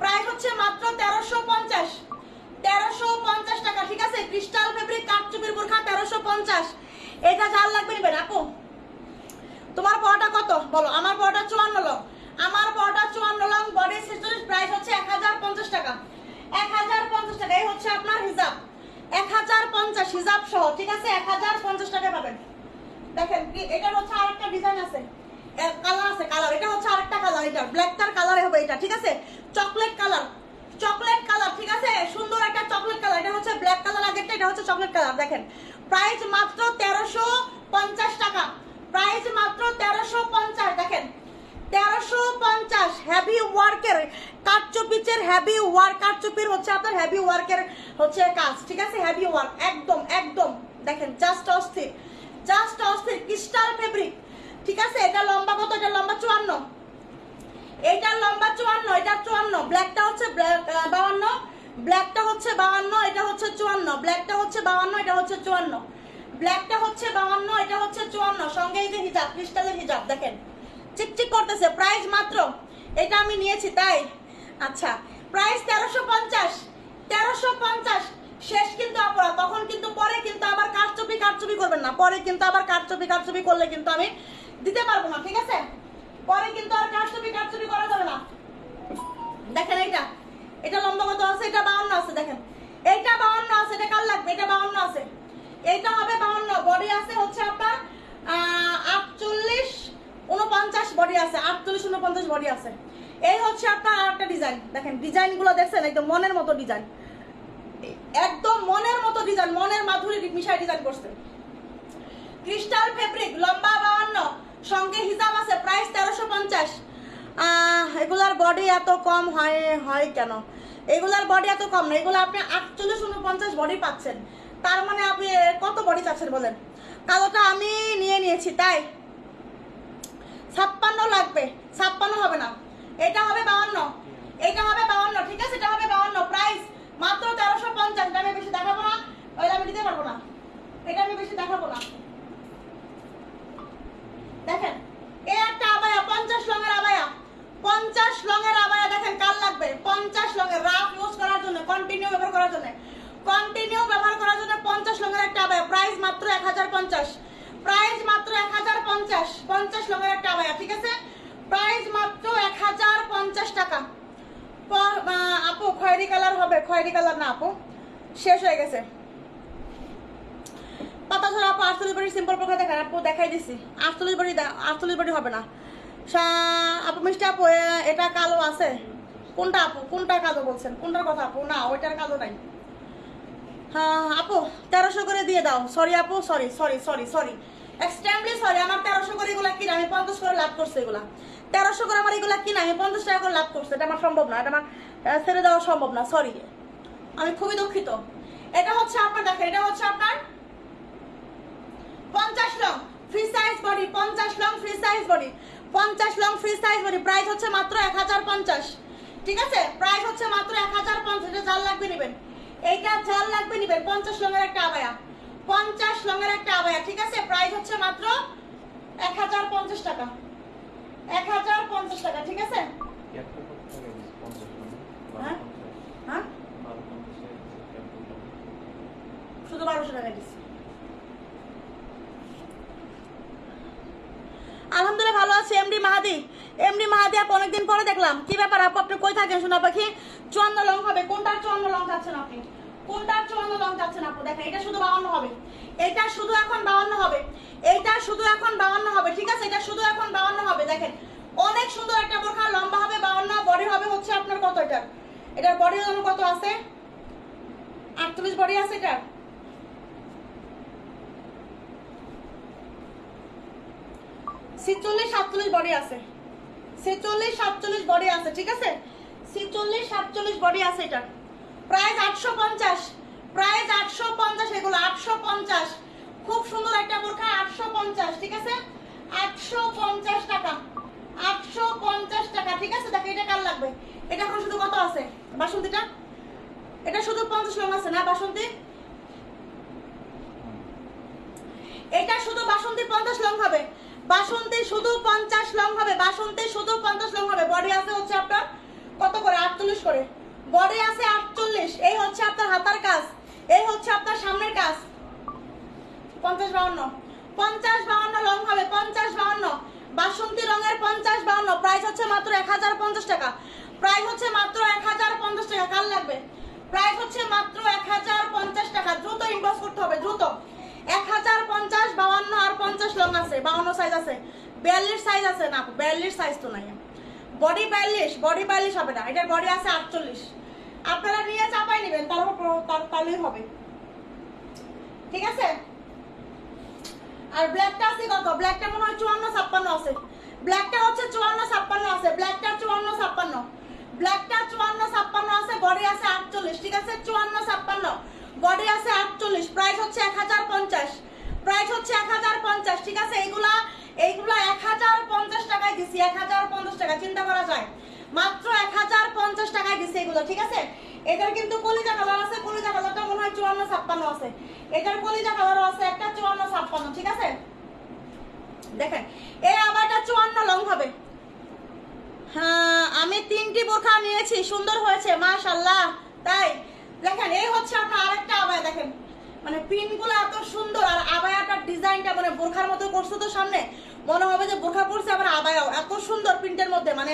প্রাইস হচ্ছে মাত্র 1350 টাকা, ঠিক আছে। ক্রিস্টাল ফেব্রিক কাঠচুপির বোরখা 1350। এটা যার লাগবে নেবেন আপু। তোমার বড়টা কত বলো? আমার বড়টা 54 লং, আমার বড়টা 54 লং, বডি 46, প্রাইস হচ্ছে 1050 টাকা, 1050 টাকা। এই হচ্ছে আপনার হিজাব, 1050 হিজাব সহ, ঠিক আছে, 1050 টাকা পাবেন। দেখেন এটার হচ্ছে আরেকটা ডিজাইন আছে, কালার আছে, কালার, এটা হচ্ছে আরেকটা কালার, এটা ব্ল্যাকটার কালারে হবে, এটা ঠিক আছে, চকলেট কালার, চকলেট কালার, ঠিক আছে, সুন্দর একটা চকলেট কালার। এটা হচ্ছে ব্ল্যাক কালার আগেরটা, এটা হচ্ছে চকলেট কালার। দেখেন প্রাইস মাত্র 1350 টাকা, প্রাইস মাত্র 1350। দেখেন 1350, হেভি ওয়ার্কের কাঠচুপির হেভি ওয়ার্ক, কাঠচুপির হচ্ছে আপনার হেভি ওয়ার্কের হচ্ছে কাজ, ঠিক আছে, হেভি ওয়ার্ক, একদম একদম দেখেন জাস্ট অস্থির, জাস্ট অস্থির, ক্রিস্টাল ফেব্রিক, ঠিক আছে। এটা লম্বা কত? এটা লম্বা 54, এটার লম্বা 54, এটা 54, ব্ল্যাকটা হচ্ছে 52, ব্ল্যাকটা হচ্ছে 52, এটা হচ্ছে 54, ব্ল্যাকটা হচ্ছে 52, এটা হচ্ছে 54, ব্ল্যাকটা হচ্ছে 52, এটা হচ্ছে 54, সঙ্গে এই যে হিজাব, ক্রিস্টালের হিজাব, দেখেন চিকচিক করতেছে। প্রাইস মাত্র, এটা আমি নিয়েছি তাই, আচ্ছা, প্রাইস 1350, 1350 শেষ কিন্তু আপনারা, তখন কিন্তু পরে কিন্তু আবার কারচুপি করবেন না, পরে কিন্তু আবার কারচুপি করলে কিন্তু আমি দিতে পারবো না, ঠিক আছে, পরে কিন্তু আর কারচুপি করা যাবে না। দেখেন এটা লম্বা কত আছে? এটা 52 আছে, দেখেন এইটা 52 আছে, এটা কার লাগবে? এটা 52 আছে, এইটা হবে 52, বডি আছে হচ্ছে আপনার 48 49 বডি আছে, 48 49 বডি আছে। এই হচ্ছে আপনার আরেকটা ডিজাইন, দেখেন ডিজাইনগুলো দেখছেন, একদম মনের মতো ডিজাইন, একদম মনের মতো ডিজাইন, মনের মাধুরী মিশাই ডিজাইন করছে। ক্রিস্টাল ফেব্রিক, লম্বা 52, সঙ্গে হিজাব আছে, প্রাইস 1350। এগুলার বডি এত কম হয় কেন? এগুলার বডি এত কম না, এগুলো আপনি 48-49 বডি পাচ্ছেন। তার মানে আপনি কত বডি চাচ্ছেন বলেন? কালোটা আমি নিয়ে নিয়েছি তাই 56 লাগবে, 56 হবে না, এটা হবে 52, এটা হবে 52, ঠিক আছে, এটা হবে 52, প্রাইস মাত্র 1350। এটা আমি বেশি দেখাবো না, ওইটা আমি দিতে পারবো না, এটা আমি বেশি দেখাবো না। দেখেন এই একটা আবায়া 50 লঙের আবায়া, 50 লঙের আবায়া দেখেন কাল লাগবে 50 লঙের রাফ ইউজ করার জন্য, কন্টিনিউ ব্যবহার করার জন্য, কন্টিনিউ ব্যবহার করার জন্য 50 লঙের একটা আবায়া, প্রাইস মাত্র 1050, প্রাইস মাত্র 1050, 50 লঙের একটা আবায়া, ঠিক আছে, প্রাইস মাত্র 1050 টাকা। আপু খয়েরি কালার হবে, খয়েরি কালার না আপু, শেষ হয়ে গেছে। পাতা ছড়া আপু 48 বডি সিম্পল প্রকার দেখেন আপু, দেখাই দিছি 48 বডি হবে না। আপু মিষ্টি আপু এটা কালো আছে, কোনটা আপু, কোনটা কালো বলছেন, কোনটার কথা আপু? না ওইটার কালো নাই। হ্যাঁ আপু 1300 করে দিয়ে দাও। সরি আপু, sorry sorry sorry sorry, extremely sorry, আমার 1300 করে এগুলা কিনা আমি 50 করে লাভ করছি, এগুলা 1300 করে আমার এগুলা কিনা আমি 50 টাকা করে লাভ করছি, এটা আমার সম্ভব না, এটা আমার ছেড়ে দেওয়া সম্ভব না, সরি, আমি খুবই দুঃখিত। এটা হচ্ছে আপনার দেখেন, এটা হচ্ছে আপনার 50 long free size body, 50 long free size body, 50 long free size body, price হচ্ছে মাত্র 1050, ঠিক আছে, প্রাইস হচ্ছে মাত্র 1050। এটা জাল লাগবে নেবেন, এইটা জাল লাগবে নেবেন, 50 লঙের একটা আবায়া, 50 লঙের একটা আবায়া, ঠিক আছে, প্রাইস হচ্ছে মাত্র 1050 টাকা, 1050 টাকা, ঠিক আছে। হ্যাঁ হ্যাঁ শুধু 1200 টাকা দিচ্ছি। আলহামদুলিল্লাহ ভালো আছে এমডি মাহাদি, এমডি মাহাদি আপু অনেকদিন পরে দেখলাম, কি ব্যাপার আপু, আপনি কই থাকেন সোনা পাখি? 54 লং হবে, কোনটার 54 লং চাচ্ছেন আপনি, কোনটার 54 লং চাচ্ছেন আপু? দেখেন এটা শুধু 52 হবে, এটা শুধু এখন 52 হবে, এইটা শুধু এখন 52 হবে, ঠিক আছে, এটা শুধু এখন 52 হবে। দেখেন অনেক সুন্দর একটা বোরখা, লম্বা হবে 52, বডি হবে হচ্ছে আপনার কত, এটার বডি কত আছে? 48 বডি আছে এটার, 46-47 বডি আছে, 46-47 বডি আছে, ঠিক আছে, 46-47 বডি আছে। এটা প্রাইস 850, প্রাইস 850, এগুলো 850, খুব সুন্দর একটা বোরখা, 850, ঠিক আছে, 850 টাকা, 850 টাকা, ঠিক আছে। দেখো এটা কাল লাগবে, এটা এখন শুধু কত আছে বাসন্তীটা, এটা শুধু 50 লং আছে না বাসন্তী, এটা শুধু বাসন্তী 50 লং হবে, বাসন্তী শুধু 50 লং হবে, বাসন্তী শুধু 50 লং হবে। বডি আছে হচ্ছে আপনার কত করে, 48 করে, বডি আছে 48, এই হচ্ছে আপনার হাতার কাজ, এই হচ্ছে আপনার সামনের কাজ, 50-52, 50-52 লং হবে, 50-52 বাসন্তী রঙের 50-52, প্রাইস হচ্ছে মাত্র 1050 টাকা, প্রাইস হচ্ছে মাত্র 1050 টাকা, কাল লাগবে, প্রাইস হচ্ছে মাত্র 1050 টাকা, দ্রুত ইনবক্স করতে হবে, দ্রুত। 1050, 52 আর 50 লং আছে, 52 সাইজ আছে, 42 সাইজ আছে না, 42 সাইজ তো নাই, বডি 42, বডি 42 হবে না, এটার বডি আছে 48, আপনারা নিয়ে চাপাই নেবেন, তাহলেই হবে, ঠিক আছে। আর ব্ল্যাকটা আছে কত, ব্ল্যাকটা মনে হয় 54-56 আছে, ব্ল্যাকটা হচ্ছে 54-56 আছে, ব্ল্যাকটা 54-56, ব্ল্যাকটা 54-56 আছে, বডি আছে 48, ঠিক আছে, 54-56 বডি আছে 48, প্রাইস হচ্ছে 1050, প্রাইস হচ্ছে 1050, ঠিক আছে। এইগুলা 1050 টাকায় দিছি, 1050 টাকা, চিন্তা করা যায়, মাত্র 1050 টাকায় দিছি এগুলো, ঠিক আছে। এটার কিন্তু কলিজা কালার আছে, কলিজা কালারটা মনে হয় 54-56 আছে, এটার কলিজা কালারও আছে একটা 54-56, ঠিক আছে। দেখেন এই আবারটা 54 লং হবে। হ্যাঁ আমি 3টি বোরখা নিয়েছি, সুন্দর হয়েছে মাশাআল্লাহ, তাই দেখেন এই হচ্ছে আপনার আরেকটা আবায়া, দেখেন মানে প্রিন্টগুলো এত সুন্দর, আর আবায়াটার ডিজাইনটা মানে বোরখার মতো করছে তো, সামনে মনে হবে যে বোরখা পরছে, আবার আবায়াও এত সুন্দর প্রিন্টের মধ্যে, মানে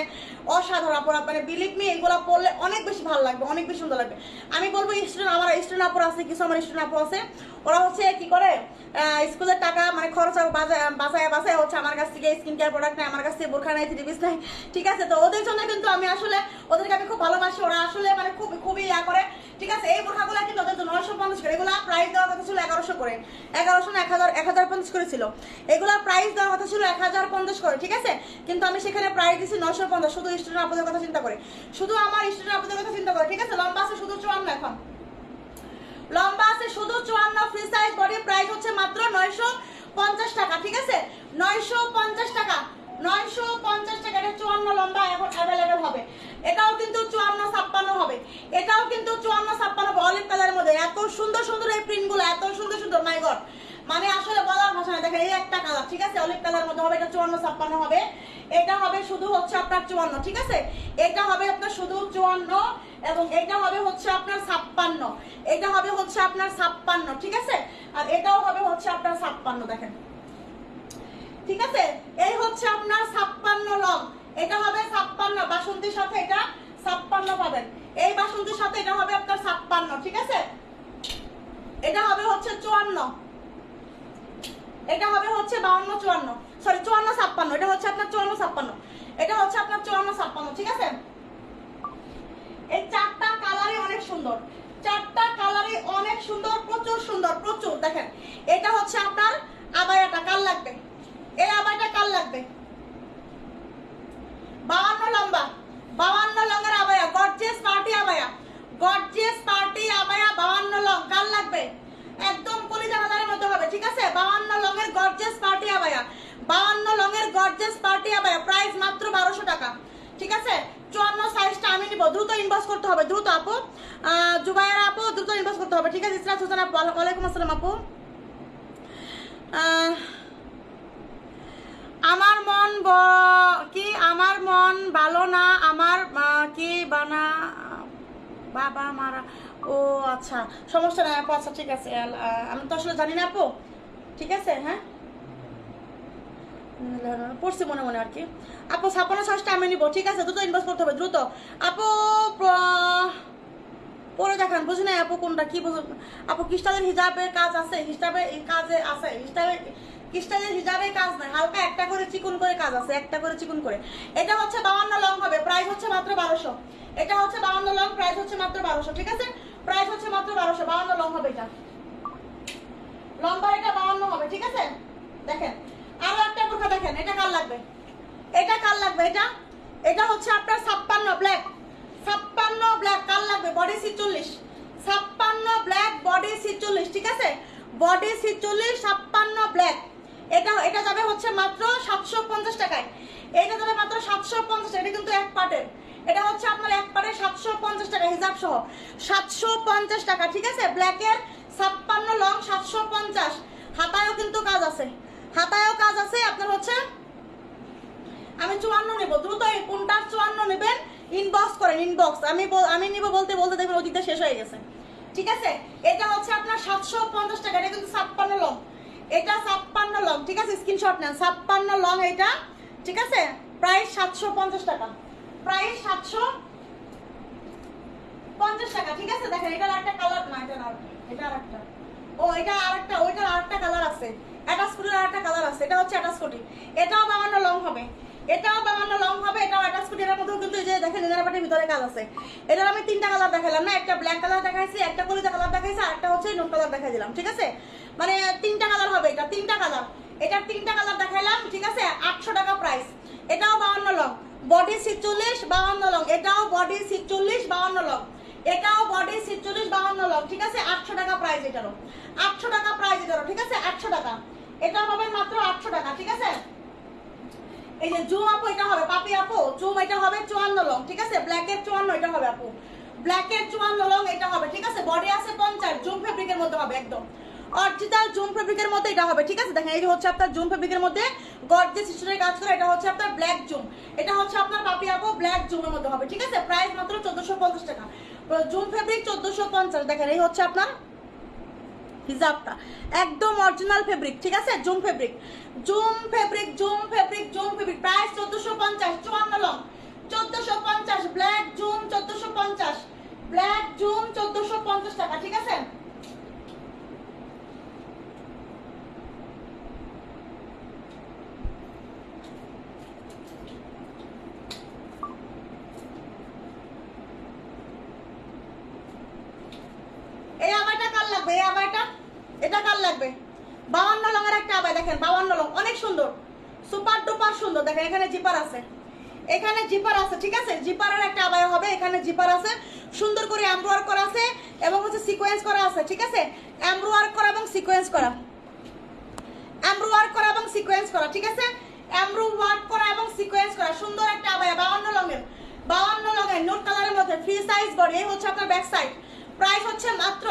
অসাধারণ। মানে বিলিভ মি এগুলো পরলে অনেক বেশি ভালো লাগবে, অনেক বেশি সুন্দর লাগবে। আমি বলবো আমার স্টুডেন্ট আপুর আছে, কিছু আমার স্টুডেন্ট আপু আছে, ওরা হচ্ছে কি করে স্কুলের টাকা মানে খরচ বাসায় হচ্ছে আমার কাছ থেকে স্কিন কেয়ার প্রোডাক্ট নেয়, আমার কাছ থেকে বোরখা নেয়, 3 পিস নেয়, ঠিক আছে। তো ওদের জন্য কিন্তু আমি আসলে ওদেরকে আমি খুব ভালোবাসি, ওরা আসলে মানে খুবই ইয়া করে, ঠিক আছে। এই বোরখাগুলো কিন্তু ওদের জন্য 950 করে, এগুলো প্রাইস দেওয়ার কথা ছিল 1100 করে, 1100 না 1050 করে ছিল, এগুলোর প্রাইস দেওয়ার কথা ছিল 1050 করে, ঠিক আছে। কিন্তু আমি সেখানে প্রাইস দিচ্ছি 950, শুধু স্টুডেন্ট আপনাদের কথা চিন্তা করে, শুধু আমার স্টুডেন্ট আপনাদের কথা চিন্তা করে, ঠিক আছে। লম্বা আছে শুধু 54, এখন লম্বা আছে শুধু 54, ফ্রি সাইজ বডি, প্রাইস হচ্ছে মাত্র 950 টাকা, ঠিক আছে। 950 টাকা, 950 টাকা। এটা 54 লম্বা এখন অ্যাভেলেবেল হবে, এটাও কিন্তু 54 56 হবে, এটাও কিন্তু 54 56 হবে, অলিভ কালারের মধ্যে। এত সুন্দর সুন্দর এই প্রিন্টগুলো, এত সুন্দর সুন্দর, মাই গড, মানে আসলে বলার ভাষা না। দেখেন এই একটা কালার, ঠিক আছে, অলিভ কালারের মধ্যে হবে, এটা 54 56 হবে। এটা হবে শুধু হচ্ছে আপনার 54, ঠিক আছে। এটা হবে আপনার শুধু 54, এবং এটা হবে হচ্ছে আপনার 56, এটা হবে হচ্ছে আপনার 56, ঠিক আছে। আর এটাও হবে হচ্ছে আপনার 56, দেখেন, ঠিক আছে। এই হচ্ছে আপনার 56 লং, এটা হবে 56, বাসন্তীর সাথে এটা 56 পাবেন, এই বাসন্তীর সাথে এটা হবে আপনার 56, ঠিক আছে। এটা হবে হচ্ছে 54, এটা হবে হচ্ছে 52 54, সরি 54 56, এটা হচ্ছে আপনার 54 56, এটা হচ্ছে আপনার 54 56, ঠিক আছে। এই চারটা কালারই অনেক সুন্দর, চারটা কালারই অনেক সুন্দর, প্রচুর সুন্দর, প্রচুর। দেখেন এটা হচ্ছে আপনার আবায়াটা, কাল লাগবে, এই আবায়াটা কাল লাগবে, 52 লম্বা, 52 লংয়ের আবায়া, গর্জিয়াস পার্টি আবায়া, গর্জিয়াস পার্টি আবায়া, 52 লং, কাল লাগবে, একদম কলিজা কালারের মধ্যে হবে, ঠিক আছে। 52 লংয়ের গর্জিয়াস পার্টি আবায়া, 52 লংয়ের গর্জিয়াস পার্টি আবায়া, প্রাইস মাত্র 1200 টাকা, ঠিক আছে। 54 সাইজটা আমি নিব, দ্রুত ইনবক্স করতে হবে, দ্রুত আপু, জুবায়ের আপু দ্রুত ইনবক্স করতে হবে, ঠিক আছে। ইসরাত হোসেন আপু, ওয়ালাইকুম আসসালাম আপু। আমার মন কি, আমার মন ভালো না, আমার কি বানা বাবা মারা, ও আচ্ছা, সমস্যা নাই আপু, আচ্ছা ঠিক আছে, আমি তো আসলে জানি না আপু, ঠিক আছে। হ্যাঁ পড়ছি মনে মনে আর কি। আপু 56 সাইজটা আমি নিব, ঠিক আছে, দ্রুত ইনবক্স করতে হবে, দ্রুত আপু, পরে দেখান, বুঝি না আপু কোনটা কি বুঝুন আপু। ক্রিস্টালের হিজাবের কাজ আছে, হিজাবের কাজে আছে, ক্রিস্টালের হিজাবের কাজ নাই, হালকা একটা করে চিকন করে কাজ আছে, একটা করে চিকন করে। এটা হচ্ছে 52 লং হবে, প্রাইস হচ্ছে মাত্র 1200, এটা হচ্ছে 52 লং, প্রাইস হচ্ছে মাত্র 1200, ঠিক আছে, প্রাইস হচ্ছে মাত্র 1200, 52 লং হবে, এটা লম্বা, এটা 52 হবে, ঠিক আছে। দেখেন আরো একটা বোরখা দেখেন, এটা কাল লাগবে, এটা কাল লাগবে, এটা হচ্ছে আপনার 56 ব্ল্যাক, 56 ব্ল্যাক কাল লাগবে, বডি 46, 56 ব্ল্যাক, বডি 46, ঠিক আছে, বডি 46, 56 ব্ল্যাক। এটা যাবে হচ্ছে মাত্র 750 টাকায়, এটা যাবে মাত্র 750, এটা কিন্তু এক পার্টের, এটা হচ্ছে আপনার এক পার্টের 750 টাকা হিসাব সহ, 750 টাকা, ঠিক আছে। ব্ল্যাকের 56 লং 750, হাতায়ও কিন্তু কাজ আছে, হাতায়ও কাজ আছে আপনার হচ্ছে। আমি 54 নেব, দ্রুত এই কোনটার 54 নেবেন ইনবক্স করেন, ইনবক্স, আমি নিব বলতে বলতে দেখবেন ওদিকটা শেষ হয়ে গেছে, ঠিক আছে। এটা হচ্ছে আপনার 750 টাকা, এটা কিন্তু 56 লং, এটা 56 লং, ঠিক আছে, স্ক্রিনশট নেন, 56 লং এটা, ঠিক আছে, প্রাইস 750 টাকা, প্রাইস 750 টাকা, ঠিক আছে। দেখেন এটার একটা কালার না, এটা না, এটা আরেকটা, ও এটা আরেকটা, ওইটার আরেকটা কালার আছে, অ্যাটাচ কোটির আরেকটা কালার আছে, এটা হচ্ছে অ্যাটাচ কোটি, এটাও 52 লং হবে, এটাও 52 লং হবে, এটাও অ্যাটাচ কোটি, এর মধ্যেও কিন্তু এই যে দেখেন এনার পাটির ভিতরে কাজ আছে। এটার আমি তিনটা কালার দেখালাম না, একটা ব্ল্যাক কালার দেখাইছি, একটা কলিজা কালার দেখাইছি, আর একটা হচ্ছে নোট কালার দেখাই দিলাম, ঠিক আছে, মানে তিনটা কালার হবে, এটা তিনটা কালার, এটার তিনটা কালার দেখাইলাম, ঠিক আছে। 800 টাকা প্রাইস, এটাও 52 লং, বডি 46 52 লং, এটাও বডি 46 52 লং, এটাও বডি 46 52 লং, ঠিক আছে। 800 টাকা প্রাইস এটারও, 800 টাকা প্রাইস এটারও, ঠিক আছে, 800 টাকা, এটা হবে মাত্র 800 টাকা, ঠিক আছে। এই যে জুম আপু এটা হবে, পাপি আপু জুম এটা হবে 54 লং, ঠিক আছে, ব্ল্যাকের 54 এটা হবে আপু, ব্ল্যাকের 54 লং এটা হবে, ঠিক আছে। বডি আছে 50, জুম ফেব্রিকের মধ্যে হবে, একদম অরিজিনাল জুম ফেব্রিকের মধ্যে এটা হবে, ঠিক আছে। দেখেন এই যে হচ্ছে আপনার জুম ফেব্রিকের মধ্যে গর্জিয়াস সিস্টেমের কাজ করে, এটা হচ্ছে আপনার ব্ল্যাক জুম, এটা হচ্ছে আপনার পাপি আপু ব্ল্যাক জুমের মধ্যে হবে, ঠিক আছে। প্রাইস মাত্র 1450 টাকা, জুম ফেব্রিক 1450। দেখেন এই হচ্ছে আপনার হিজাবটা, একদম অরিজিনাল ফেব্রিক, ঠিক আছে, zoom fabric, zoom fabric, zoom fabric, zoom fabric, price 1450, 54 long 1450, black zoom 1450, black zoom 1450 টাকা, ঠিক আছে। এই আবাইটা কাল লাগবে, এই আবাইটা, এটা কাল লাগবে, 52 লং এর একটা আবাই, দেখেন 52 লং, অনেক সুন্দর, সুপার ডুপার সুন্দর। দেখেন এখানে জিপার আছে, এখানে জিপার আছে, ঠিক আছে, জিপারের একটা আবায়া হবে, এখানে জিপার আছে, সুন্দর করে এমব্রয়ডারি করা আছে এবং হচ্ছে সিকোয়েন্স করা আছে, ঠিক আছে, এমব্রয়ডারি করা এবং সিকোয়েন্স করা, এমব্রয়ডারি করা এবং সিকোয়েন্স করা, ঠিক আছে, এমব্রয়ডারি করা এবং সিকোয়েন্স করা, সুন্দর একটা আবায়া 52 লংয়ের, 52 লংয়ের নোট কালারের মধ্যে ফ্রি সাইজ বডি। এই হচ্ছে আপনার ব্যাক সাইড। প্রাইস হচ্ছে মাত্র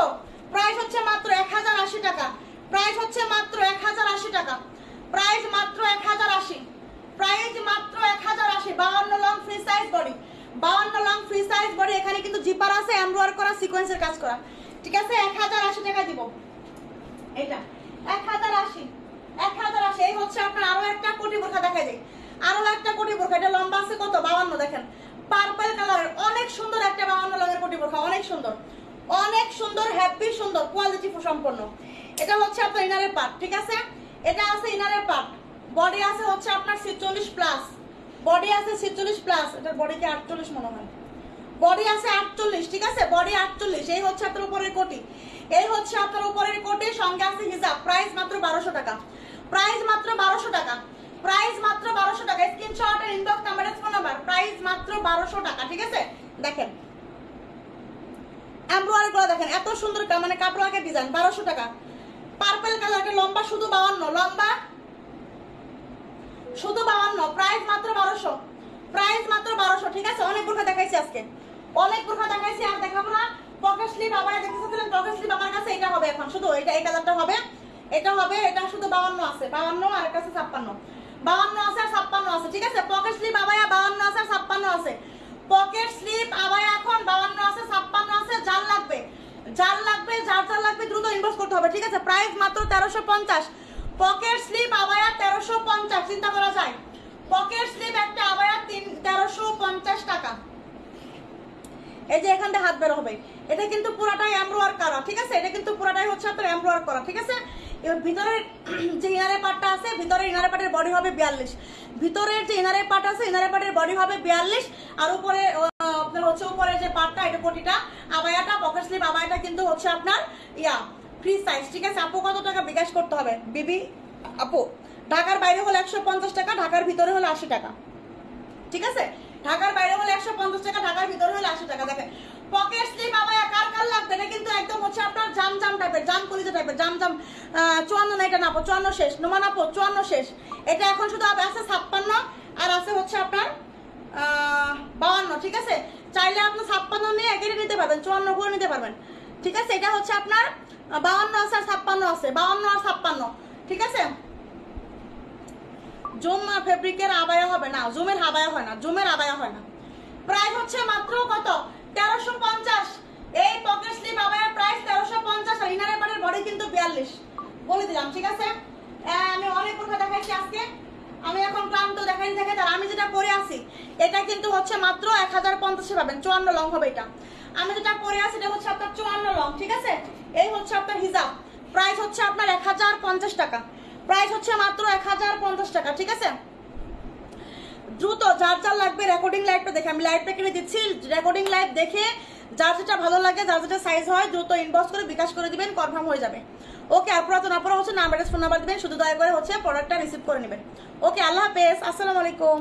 1080 টাকা, প্রাইস হচ্ছে মাত্র 1080 টাকা, প্রাইস মাত্র 1080, প্রাইস মাত্র 1080, 52 long free size body, 52 long free size body. এখানে কিন্তু জিপার আছে, এমব্রয়ডারি করা, সিকোয়েন্সের কাজ করা, ঠিক আছে, 1080 টাকা দিব এটা, 1080, 1080। এই হচ্ছে আপনার আরো একটা কোটি বোরখা দেখাই দেই, আরো একটা কোটি বোরখা, এটা লম্বা আছে কত 52, দেখেন পার্পল কালারের অনেক সুন্দর একটা 52 লংয়ের কোটি বোরখা, অনেক সুন্দর, অনেক সুন্দর, হ্যাপি সুন্দর, কোয়ালিটি সম্পন্ন। এটা হচ্ছে আপনার ইনারের পার্ট, ঠিক আছে, এটা আছে ইনারের পার্ট, বডি আছে হচ্ছে আপনার 46 প্লাস, বডি আছে 46 প্লাস, এটার বডি কি 48 মনে হয়, বডি আছে 48, ঠিক আছে, বডি 48। এই হচ্ছে আপনার উপরের কোটি, এই হচ্ছে আপনার উপরের কোটি, সঙ্গে আছে হিজাব। প্রাইস মাত্র 1200 টাকা, প্রাইস মাত্র 1200 টাকা, প্রাইস মাত্র 1200 টাকা। স্ক্রিনশট আর inbox number, phone number, price মাত্র 1200 টাকা, ঠিক আছে। দেখেন এমব্রয়ডারি গুলো দেখেন এত সুন্দর, মানে কাপড়ের ডিজাইন, 1200 টাকা। পার্পল কালার, লম্বা শুধু 52, লম্বা শুধু 52, প্রাইস মাত্র 1200, প্রাইস মাত্র 1200, ঠিক আছে। অনেক বোরখা দেখাইছি আজকে, অনেক বোরখা দেখাইছি, আর দেখাবো না। পকেট স্লিভ আবার দেখতেছিলেন, পকেট স্লিভ আমার কাছে এটা হবে এখন, শুধু এটা, এই কালারটা হবে, এটা হবে, এটা শুধু 52 আছে, 52 আর একটা আছে 56, 52 আছে আর 56 আছে, ঠিক আছে। পকেট স্লিভ আবায়া 52 আছে আর 56 আছে, পকেট স্লিভ আবায়া এখন 52 আছে 56 আছে। যার লাগবে, যার লাগবে, যার যার লাগবে দ্রুত ইনবক্স করতে হবে, ঠিক আছে। প্রাইস মাত্র 1350, পকেট স্লিভ আবায়া 1350, চিন্তা করা যায়, পকেট স্লিভ একটা আবায়া 1350 টাকা। এই যে এখান থেকে হাত বের হবে, এটা কিন্তু পুরাটাই এমব্রয়ডারি করা, ঠিক আছে, এটা কিন্তু পুরাটাই হচ্ছে আপনার এমব্রয়ডারি করা, ঠিক আছে। এবার ভিতরের যে ইনারের পার্টটা আছে, ভিতরের ইনারের পার্টের বডি হবে 42, ভিতরের যে ইনারের পার্ট আছে, ইনারের পার্টের বডি হবে 42, আর উপরে আপনার হচ্ছে উপরে যে পার্টটা, এটা কোটিটা আবায়াটা, পকেট স্লিভ আবায়াটা কিন্তু হচ্ছে আপনার ফ্রি সাইজ, ঠিক আছে। আপু কত টাকা বিকাশ করতে হবে? বিবি আপু, ঢাকার বাইরে হলে 150 টাকা, ঢাকার ভিতরে হলে 80 টাকা, ঠিক আছে। ঢাকার বাইরে হলে 150 টাকা, ঢাকার ভিতরে হলে 80 টাকা। দেখেন পকেট স্লিভ আবায়া কার কার লাগবে, এটা কিন্তু একদম হচ্ছে আপনার জাম জাম টাইপের, জাম কলিজা টাইপের, জাম জাম। 54 না, এটা না আপু, 54 শেষ, নোমান আপু 54 শেষ। এটা এখন শুধু আছে 56 আর আছে হচ্ছে আপনার 52, ঠিক আছে। চাইলে আপনি 56 নিয়ে এগিয়ে নিতে পারবেন, 54 করে নিতে পারবেন, ঠিক আছে। এটা হচ্ছে আপনার 52 আছে আর 56 আছে, 52 আর 56, ঠিক আছে। জুম ফেব্রিকের আবায়া হবে না, জুমের আবায়া হয় না, জুমের আবায়া হয় না। প্রাইস হচ্ছে মাত্র কত 1350, এই পকেট স্লিভ আবায়ার প্রাইস 1350, আর ইনারের পাটের বডি কিন্তু 42, বলে দিলাম, ঠিক আছে। আমি অনেক কথা দেখাইছি আজকে, আমি এখন ক্লান্ত দেখাইতে দেখাইতে, আর আমি যেটা পরে আছি এটা কিন্তু হচ্ছে মাত্র 1050 পাবেন, 54 লং হবে এটা। আমি যেটা পরে আছি এটা হচ্ছে আপনার 54 লং, ঠিক আছে। এই হচ্ছে আপনার হিজাব, প্রাইস হচ্ছে আপনার 1050 টাকা, প্রাইস হচ্ছে মাত্র 1050 টাকা, ঠিক আছে। দ্রুত যার যার লাগবে রেকর্ডিং লাইভটা দেখে, আমি লাইভটা কিনে দিচ্ছি, রেকর্ডিং লাইভ দেখে যার যেটা ভালো লাগে, যার যেটা সাইজ হয় দ্রুত ইনবক্স করে বিকাশ করে দিবেন, কনফার্ম হয়ে যাবে। ওকে, আপনারা তো না পড়া হচ্ছে নাম্বারে ফোন নাম্বার দিবেন, শুধু দয়া করে হচ্ছে প্রোডাক্টটা রিসিভ করে নেবেন। ওকে, আল্লাহ হাফেজ, আসসালামু আলাইকুম।